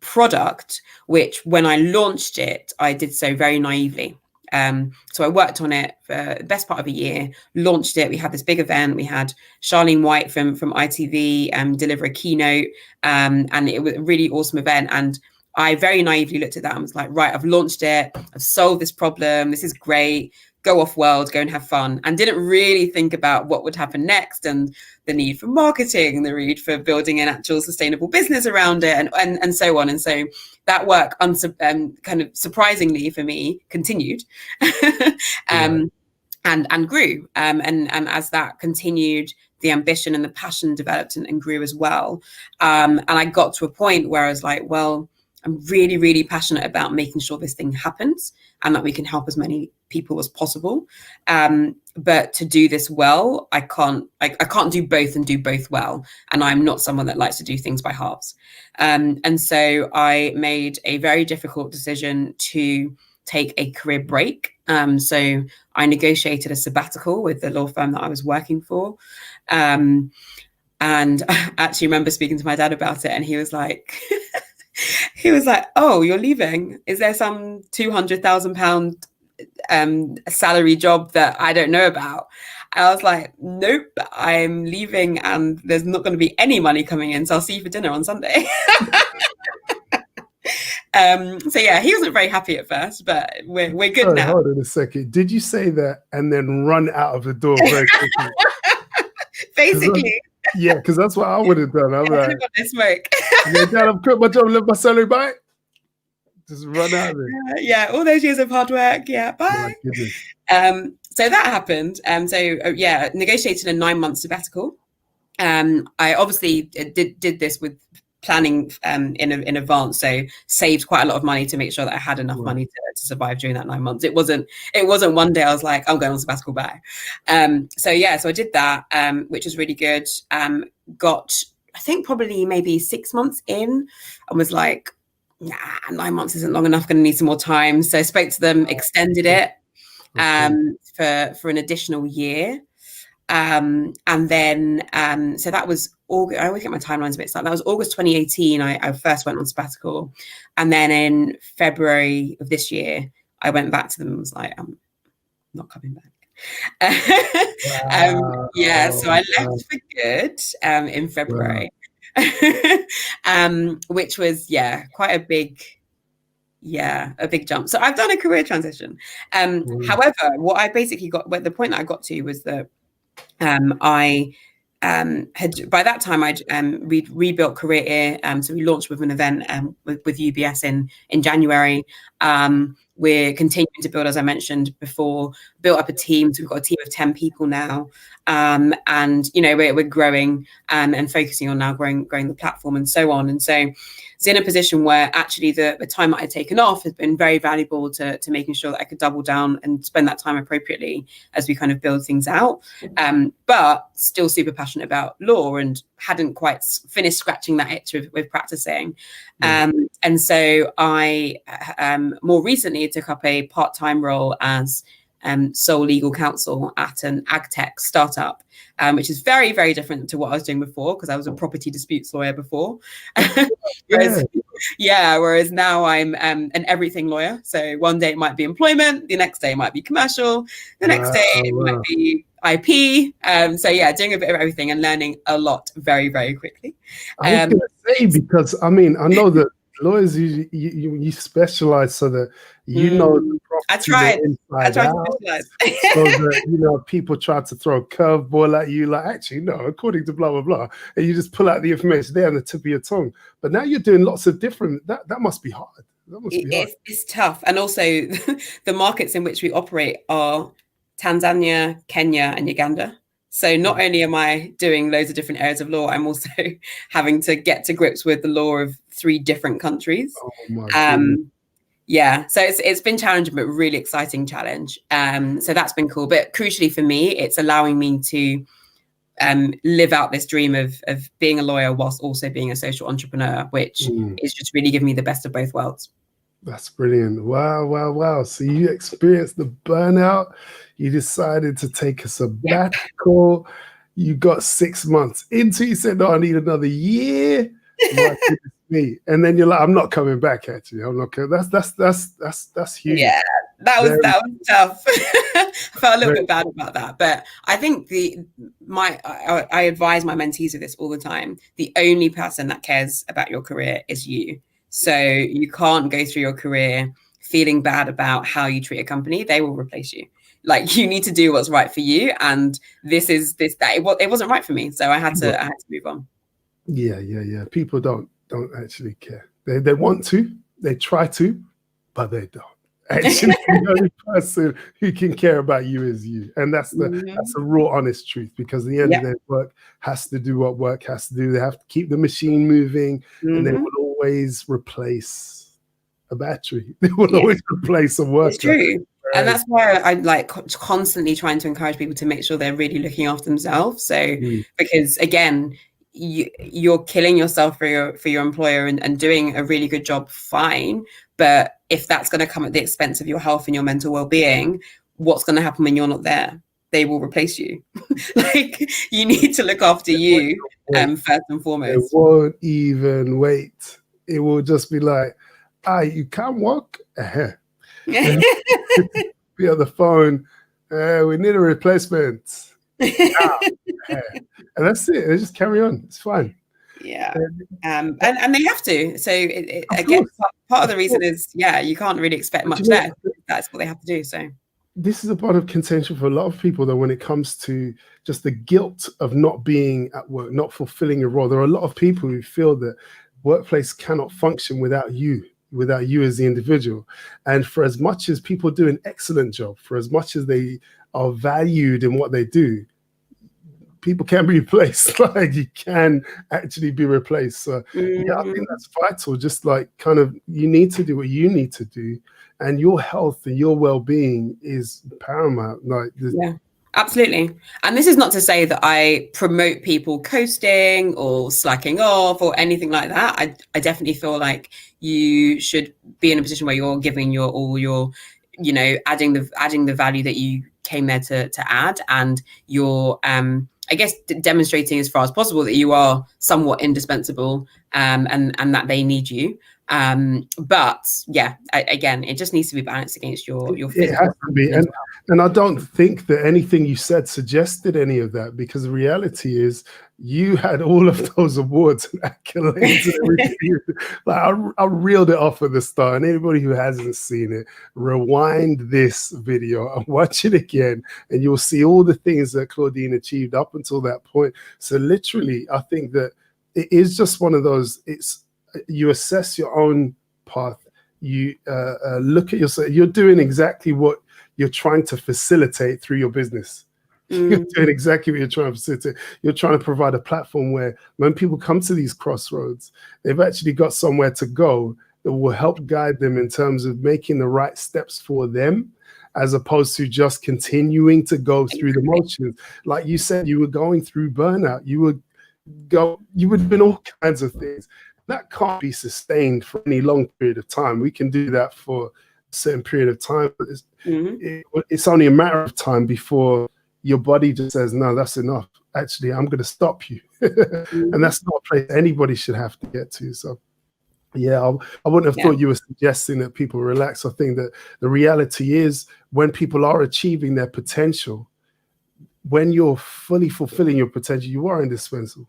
product, which when I launched it, I did so very naively. So I worked on it for the best part of a year, launched it. We had this big event. We had Charlene White from ITV deliver a keynote, and it was a really awesome event. And I very naively looked at that and was like, right, I've launched it. I've solved this problem. This is great. Go off world, go and have fun. And didn't really think about what would happen next and the need for marketing, the need for building an actual sustainable business around it, and so on. And so that work, kind of surprisingly for me, continued and grew. And as that continued, the ambition and the passion developed and grew as well. And I got to a point where I was like, well, I'm really, really passionate about making sure this thing happens and that we can help as many people as possible. But to do this well, I can't do both and do both well. And I'm not someone that likes to do things by halves. And so I made a very difficult decision to take a career break. So I negotiated a sabbatical with the law firm that I was working for. And I actually remember speaking to my dad about it, and he was like, oh, you're leaving? Is there some £200,000 salary job that I don't know about? I was like, nope, I'm leaving and there's not going to be any money coming in. So I'll see you for dinner on Sunday. So yeah, he wasn't very happy at first, but we're good now. Hold on a second. Did you say that and then run out of the door very quickly? Basically. Yeah, because that's what I would have done. I'm like, smoke. Dad, I've quit my job, left my salary back. Just run out of it. Yeah, all those years of hard work. Yeah, bye. So that happened. Negotiated a 9-month sabbatical. I obviously did this with planning in advance, so saved quite a lot of money to make sure that I had enough money to survive during that 9 months. It wasn't one day I was like, I'm going on sabbatical, bye. So I did that, which was really good. Got, I think, probably maybe 6 months in and was like, nah, 9 months isn't long enough, gonna need some more time. So I spoke to them, extended it for an additional year. And then, so that was August. I always get my timelines a bit stuck. That was August 2018. I first went on sabbatical. And then in February of this year, I went back to them and was like, I'm not coming back. So I left for good in February, which was, quite a big jump. So I've done a career transition. However, what I basically got, the point that I got to was that I had, by that time, I'd rebuilt CareerEar. So we launched with an event with UBS in January. We're continuing to build, as I mentioned before, built up a team. So we've got a team of 10 people now. And, we're growing and focusing on now growing the platform and so on. And so it's in a position where actually the time that I'd taken off has been very valuable to making sure that I could double down and spend that time appropriately as we kind of build things out. But still super passionate about law and hadn't quite finished scratching that itch with practicing. And so I more recently took up a part-time role as sole legal counsel at an ag tech startup, which is very, very different to what I was doing before, because I was a property disputes lawyer before. Whereas now I'm an everything lawyer. So one day it might be employment, the next day it might be commercial, the next day it might be IP. Doing a bit of everything and learning a lot very, very quickly. I was going to say, because I know that lawyers, you specialize so that know the property. I tried to specialize. So that people try to throw a curveball at you, like, actually no, according to blah blah blah, and you just pull out the information there on the tip of your tongue. But now you're doing lots of different. That must be hard. It's tough, and also the markets in which we operate are Tanzania, Kenya, and Uganda. So not only am I doing loads of different areas of law, I'm also having to get to grips with the law of 3 different countries. Oh my goodness. So it's been challenging, but really exciting challenge. So that's been cool. But crucially for me, it's allowing me to live out this dream of being a lawyer whilst also being a social entrepreneur, which is just really giving me the best of both worlds. That's brilliant. Wow. So you experienced the burnout. You decided to take a sabbatical. You got 6 months into it. You said, no, I need another year. Me. And then you're like, I'm not coming back, actually. I'm not coming. That's huge. Yeah, that was tough. I felt a little bit bad about that. But I think I advise my mentees of this all the time. The only person that cares about your career is you. So you can't go through your career feeling bad about how you treat a company. They will replace you. Like, you need to do what's right for you. And it wasn't right for me. So I had to move on. Yeah. People don't actually care. They want to, they try to, but they don't. Actually, the only person who can care about you is you. And that's the raw, honest truth, because at the end of the day, work has to do what work has to do. They have to keep the machine moving, and they will always replace a battery. They will always replace a worker. It's true. And that's why I like constantly trying to encourage people to make sure they're really looking after themselves. So, because again, you're killing yourself for your employer and doing a really good job, fine. But if that's going to come at the expense of your health and your mental well-being, what's going to happen when you're not there? They will replace you. Like, you need to look after you first and foremost. They won't even wait. It will just be like, you can't walk? Be on the phone. We need a replacement. And that's it. They just carry on. It's fine. Yeah. And they have to. So again, part of the reason is, you can't really expect much there. That's what they have to do. So this is a part of contention for a lot of people, though, when it comes to just the guilt of not being at work, not fulfilling your role. There are a lot of people who feel that workplace cannot function without you as the individual. And for as much as people do an excellent job, for as much as they are valued in what they do, people can be replaced. Like, you can actually be replaced. So I think that's vital. Just like, kind of, you need to do what you need to do, and your health and your well-being is paramount. Like, absolutely. And this is not to say that I promote people coasting or slacking off or anything like that. I definitely feel like you should be in a position where you're giving your all, your, adding the value that you came there to add, and you're I guess demonstrating as far as possible that you are somewhat indispensable, and that they need you. But again, it just needs to be balanced against your physical. It has to be. And I don't think that anything you said suggested any of that, because the reality is you had all of those awards and accolades and everything. Like, I reeled it off at the start, and anybody who hasn't seen it, rewind this video and watch it again, and you'll see all the things that Claudine achieved up until that point. So literally, I think that it is just one of those, you assess your own path, you look at yourself, you're doing exactly what you're trying to facilitate through your business. You're doing exactly what you're trying to facilitate. You're trying to provide a platform where when people come to these crossroads, they've actually got somewhere to go that will help guide them in terms of making the right steps for them, as opposed to just continuing to go through the motions. Like you said, you were going through burnout. You would have been all kinds of things. That can't be sustained for any long period of time. We can do that for a certain period of time, but it's only a matter of time before your body just says, no, that's enough. Actually, I'm going to stop you. And that's not a place anybody should have to get to. So, I wouldn't have thought you were suggesting that people relax. I think that the reality is, when people are achieving their potential, when you're fully fulfilling your potential, you are indispensable,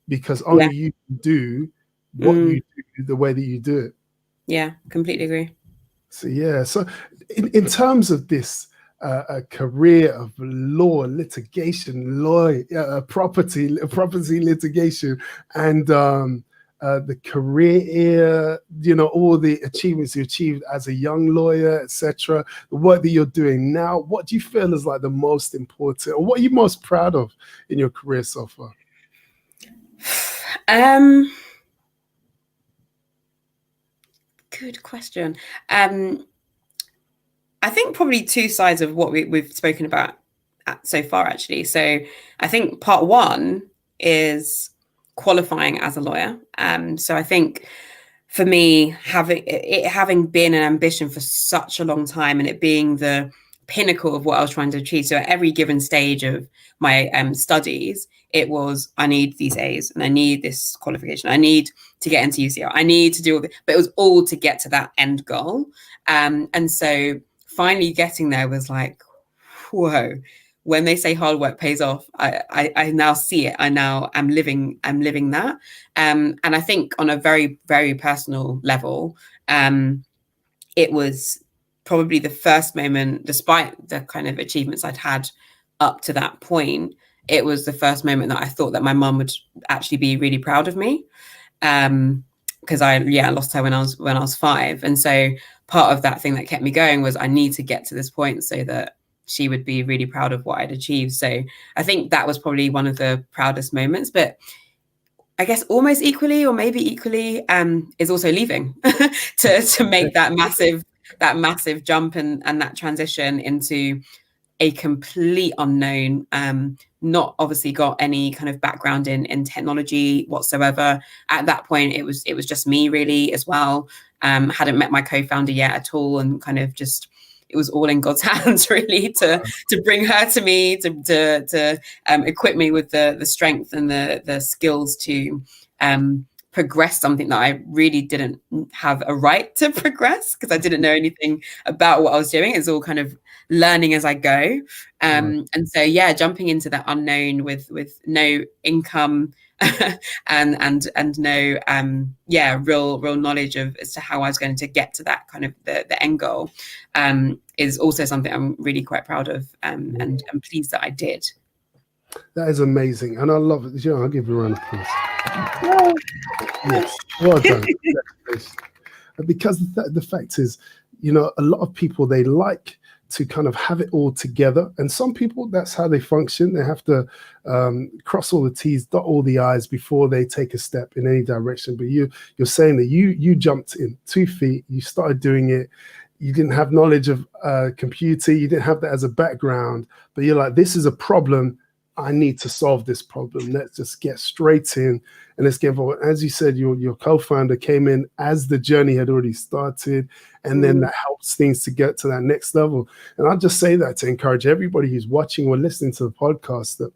because only you can do what you do the way that you do it. Yeah, completely agree. So in terms of this a career of law, litigation, property litigation, and the CareerEar, all the achievements you achieved as a young lawyer, etc., the work that you're doing now, what do you feel is like the most important, or what are you most proud of in your career so far? Good question. I think probably two sides of what we've spoken about so far, actually. So I think part one is qualifying as a lawyer. So I think for me, having been an ambition for such a long time, and it being the pinnacle of what I was trying to achieve. So at every given stage of my studies, it was, I need these A's and I need this qualification. I need to get into UCL. I need to do all this, but it was all to get to that end goal. And so finally getting there was like, whoa, when they say hard work pays off, I now see it. I now am living that. And I think on a very, very personal level, it was probably the first moment, despite the kind of achievements I'd had up to that point, it was the first moment that I thought that my mum would actually be really proud of me. Because I lost her when I was 5. And so part of that thing that kept me going was I need to get to this point so that she would be really proud of what I'd achieved. So I think that was probably one of the proudest moments. But I guess almost equally, or maybe equally, is also leaving to make that massive jump and that transition into a complete unknown, not obviously got any kind of background in technology whatsoever. At that point, it was just me really as well. Hadn't met my co-founder yet at all, and kind of just, it was all in God's hands really to bring her to me, to equip me with the strength and the skills to progress something that I really didn't have a right to progress, because I didn't know anything about what I was doing. It's all kind of learning as I go. And so, jumping into that unknown with no income and no, real knowledge of as to how I was going to get to that kind of the end goal, is also something I'm really quite proud of, and I'm pleased that I did. That is amazing, and I love it. You know, I'll give you a round of applause. Yes, well done. Because the fact is, you know, a lot of people, they like to kind of have it all together, and some people, that's how they function. They have to cross all the T's, dot all the I's before they take a step in any direction. But you're saying that you jumped in 2 feet, you started doing it. You didn't have knowledge of computer, you didn't have that as a background, but you're like, this is a problem. I need to solve this problem. Let's just get straight in and let's get involved. As you said, your co-founder came in as the journey had already started, and then that helps things to get to that next level. And I'll just say that to encourage everybody who's watching or listening to the podcast, that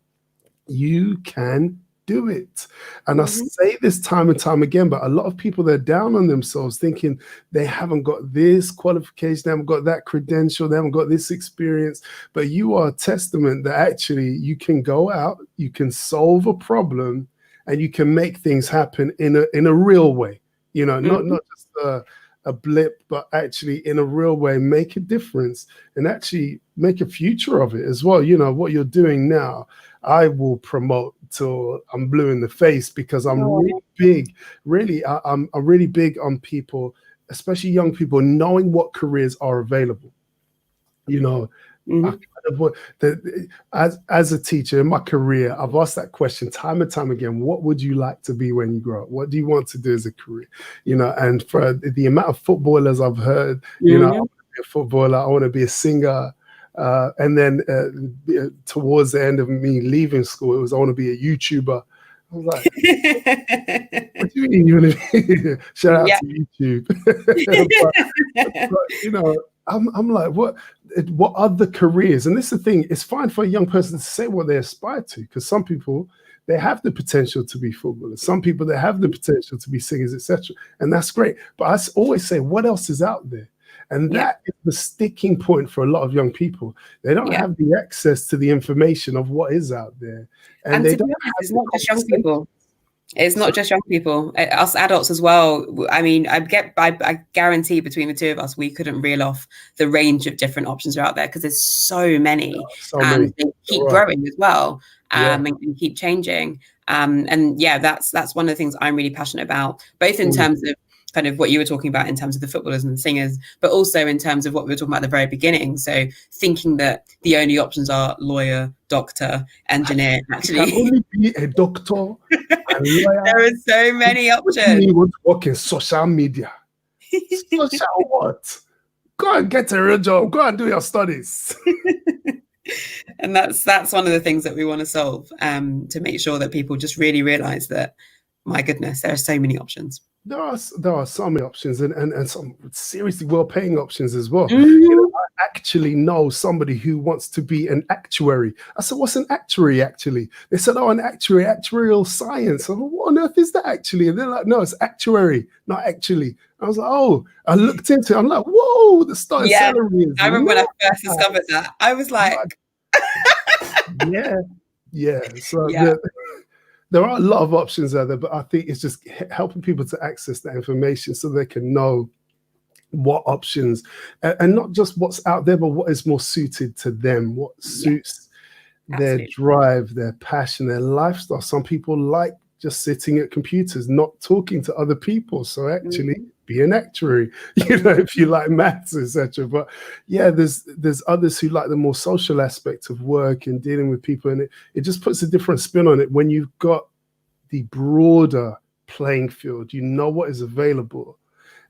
you can do it. And I say this time and time again, but a lot of people, they're down on themselves thinking they haven't got this qualification, they haven't got that credential, they haven't got this experience. But you are a testament that actually you can go out, you can solve a problem, and you can make things happen in a real way. You know, not just a blip, but actually in a real way, make a difference and actually make a future of it as well. You know, what you're doing now, I will promote till I'm blue in the face, because I'm really big, I'm really big on people, especially young people, knowing what careers are available. You know, as a teacher in my career, I've asked that question time and time again. What would you like to be when you grow up? What do you want to do as a career? You know, and for the amount of footballers I've heard, you know, I want to be a footballer, I want to be a singer. And then towards the end of me leaving school, it was, I want to be a YouTuber. I was like, what do you mean you want to be? Shout out to YouTube. but, you know, I'm like, what other careers? And this is the thing, it's fine for a young person to say what they aspire to, because some people, they have the potential to be footballers. Some people, they have the potential to be singers, etc. And that's great. But I always say, what else is out there? And that is the sticking point for a lot of young people. They don't have the access to the information of what is out there. And they don't have, it's not just young people. It's not just young people, us adults as well. I mean, I guarantee between the two of us, we couldn't reel off the range of different options are out there, because there's so many, and they keep growing as well, and keep changing. And that's one of the things I'm really passionate about, both in terms of kind of what you were talking about in terms of the footballers and the singers, but also in terms of what we were talking about at the very beginning. So thinking that the only options are lawyer, doctor, engineer, actually. You can only be a doctor, a lawyer. There are so many options. You want to work in social media. Social what? Go and get a real job. Go and do your studies. And that's one of the things that we want to solve, to make sure that people just really realize that, my goodness, there are so many options. There are so many options, and some seriously well-paying options as well. You know, I actually know somebody who wants to be an actuary. I said, what's an actuary actually? They said, oh, an actuary, actuarial science. I said, what on earth is that actually? And they're like, no, it's actuary, not actually. I was like, oh, I looked into it. I'm like, whoa, the starting salary is. I remember when I first discovered that. I was like, Yeah. So Yeah. there are a lot of options out there, but I think it's just helping people to access that information so they can know what options, and not just what's out there, but what is more suited to them, what suits their drive, their passion, their lifestyle. Some people like just sitting at computers, not talking to other people. So actually be an actuary, if you like maths, etc. But yeah, there's others who like the more social aspect of work and dealing with people. And it just puts a different spin on it when you've got the broader playing field, what is available,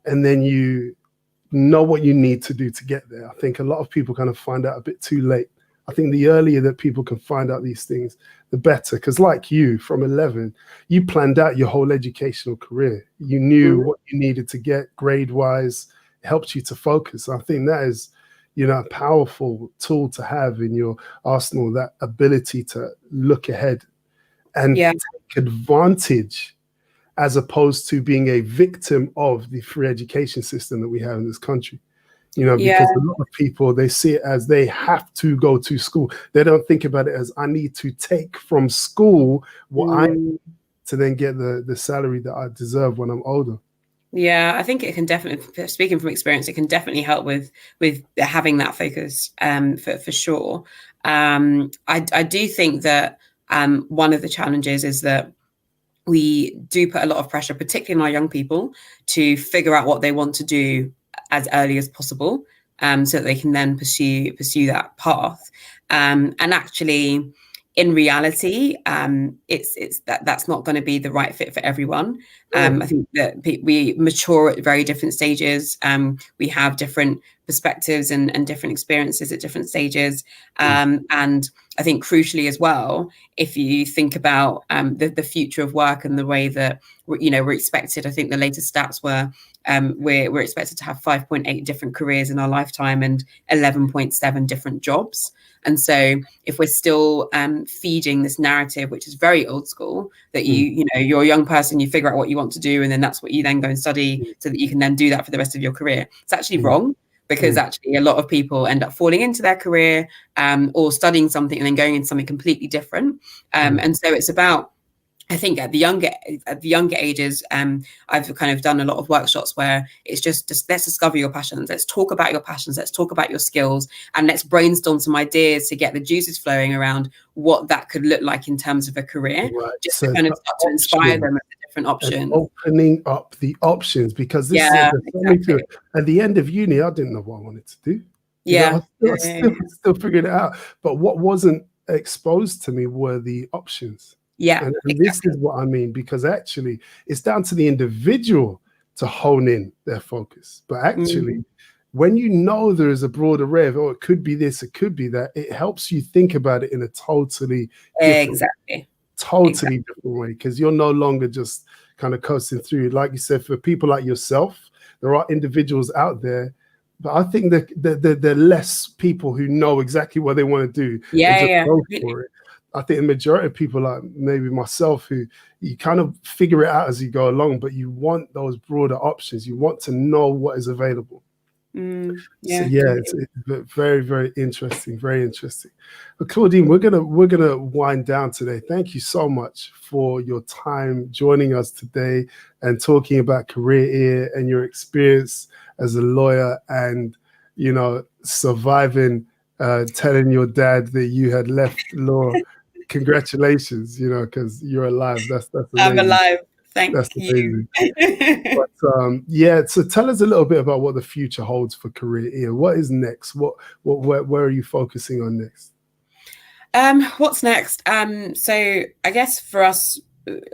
and then you know what you need to do to get there. I think a lot of people kind of find out a bit too late. I think the earlier that people can find out these things, the better. Because like you, from 11, you planned out your whole educational career. You knew what you needed to get grade-wise. It helped you to focus. I think that is, a powerful tool to have in your arsenal, that ability to look ahead and take advantage, as opposed to being a victim of the free education system that we have in this country. Because a lot of people, they see it as they have to go to school. They don't think about it as I need to take from school what I need to then get the salary that I deserve when I'm older. Yeah, I think it can definitely, speaking from experience, it can definitely help with having that focus, for sure. I do think that one of the challenges is that we do put a lot of pressure, particularly on our young people, to figure out what they want to do as early as possible, so that they can then pursue that path. And actually, in reality, that's not going to be the right fit for everyone. I think that we mature at very different stages. We have different perspectives and different experiences at different stages. And I think crucially as well, if you think about the future of work and the way that we're expected, I think the latest stats were we're expected to have 5.8 different careers in our lifetime and 11.7 different jobs. And so if we're still feeding this narrative, which is very old school, that you're a young person, you figure out what you want to do, and then that's what you then go and study so that you can then do that for the rest of your career, it's actually wrong. Because actually a lot of people end up falling into their career or studying something and then going into something completely different. And so it's about, I think at the younger ages, I've kind of done a lot of workshops where it's just let's discover your passions. Let's talk about your passions. Let's talk about your skills, and let's brainstorm some ideas to get the juices flowing around what that could look like in terms of a career, just to kind of start to inspire them at the different options. Opening up the options, because this is exactly. At the end of uni, I didn't know what I wanted to do. I still figured it out. But what wasn't exposed to me were the options. And this is what I mean, because actually it's down to the individual to hone in their focus. But actually, when you know there is a broad array of, it could be this, it could be that, it helps you think about it in a totally different way, because you're no longer just kind of coasting through. Like you said, for people like yourself, there are individuals out there, but I think that there are less people who know exactly what they want to do and just go for it. I think the majority of people, like maybe myself, who you kind of figure it out as you go along, but you want those broader options. You want to know what is available. It's very, very interesting. Very interesting. But Claudine, we're gonna wind down today. Thank you so much for your time joining us today and talking about CareerEar and your experience as a lawyer, and surviving, telling your dad that you had left law. Congratulations, because you're alive. That's amazing. I'm alive. Thank you. But so tell us a little bit about what the future holds for CareerEar. What is next? Where are you focusing on next? What's next? So I guess for us,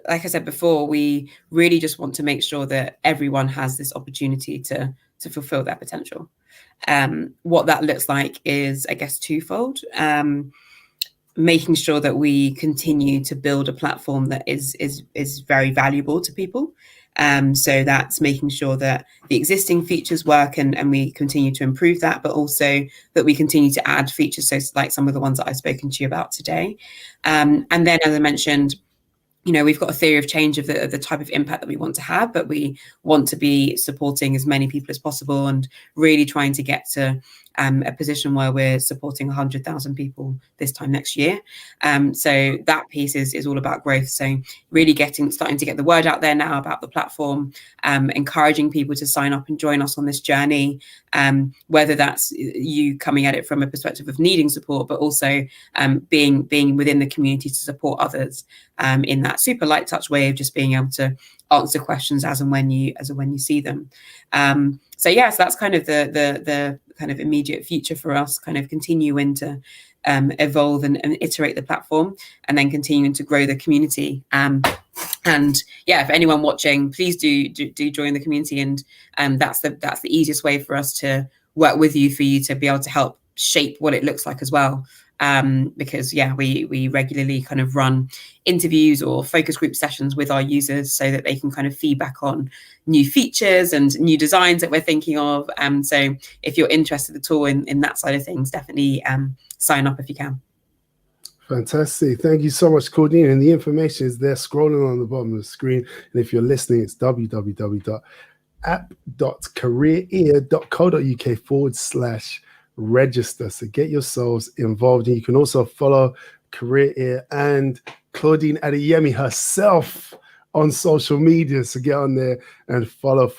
like I said before, we really just want to make sure that everyone has this opportunity to fulfill their potential. What that looks like is, I guess, twofold. Making sure that we continue to build a platform that is very valuable to people. So that's making sure that the existing features work and we continue to improve that, but also that we continue to add features, so like some of the ones that I've spoken to you about today. And then, as I mentioned, we've got a theory of change of the type of impact that we want to have, but we want to be supporting as many people as possible and really trying to get to a position where we're supporting 100,000 people this time next year. So that piece is all about growth. So really starting to get the word out there now about the platform, encouraging people to sign up and join us on this journey, whether that's you coming at it from a perspective of needing support, but also being within the community to support others in that super light touch way of just being able to answer questions as and when you see them. So that's kind of the kind of immediate future for us, kind of continuing to evolve and iterate the platform, and then continuing to grow the community. And if anyone watching, please do join the community, and that's the easiest way for us to work with you, for you to be able to help shape what it looks like as well. Because we regularly kind of run interviews or focus group sessions with our users so that they can kind of feedback on new features and new designs that we're thinking of. So if you're interested at all in that side of things, definitely sign up if you can. Fantastic. Thank you so much, Claudine. And the information is there scrolling on the bottom of the screen. And if you're listening, it's www.app.careerear.co.uk/register. So get yourselves involved. And you can also follow CareerEar and Claudine Adeyemi herself on social media. So get on there and follow,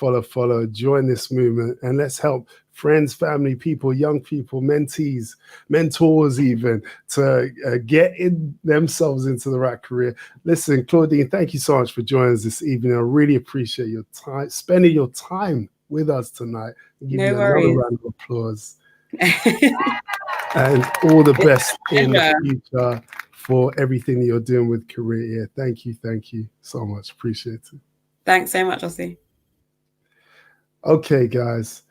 join this movement, and let's help friends, family, people, young people, mentees, mentors even, to get themselves into the right career. Listen, Claudine, thank you so much for joining us this evening. I really appreciate your time, spending your time with us tonight. Give you another round of applause. And all the best in the future for everything that you're doing with CareerEar. Thank you so much. Appreciate it. Thanks so much, Ossie. Okay, guys.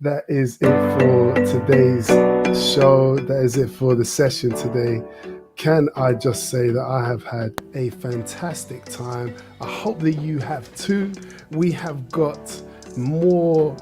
That is it for today's show. That is it for the session today. Can I just say that I have had a fantastic time. I hope that you have too. We have got more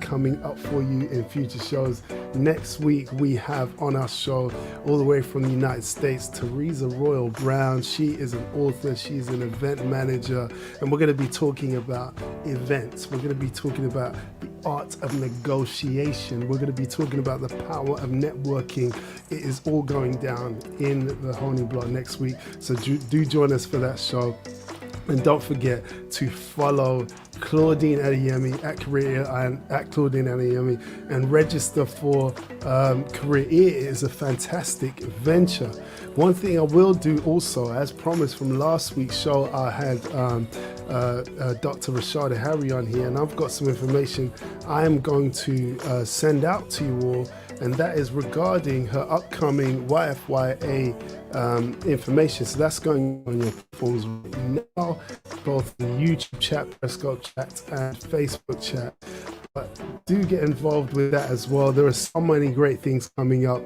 coming up for you in future shows. Next week we have on our show, all the way from the United States, Teresa Royal Brown. She is an author, she's an event manager, and we're going to be talking about events. We're going to be talking about the art of negotiation. We're going to be talking about the power of networking. It is all going down in the Honing Block next week, so do join us for that show. And don't forget to follow Claudine Adeyemi at CareerEar and at Claudine Adeyemi, and register for CareerEar. It is a fantastic venture. One thing I will do also, as promised from last week's show, I had Dr. Rashada Harry on here, and I've got some information I am going to send out to you all, and that is regarding her upcoming YFYA information. So that's going on your platforms right now, both the YouTube chat, Periscope chat, and Facebook chat. But do get involved with that as well. There are so many great things coming up.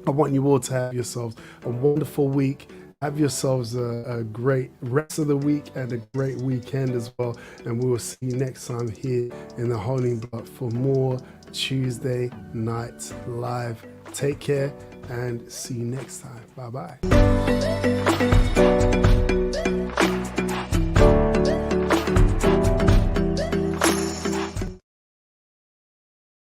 I want you all to have yourselves a wonderful week. Have yourselves a great rest of the week and a great weekend as well. And we will see you next time here in the Honing Block for more Tuesday Night Live. Take care and see you next time. Bye-bye.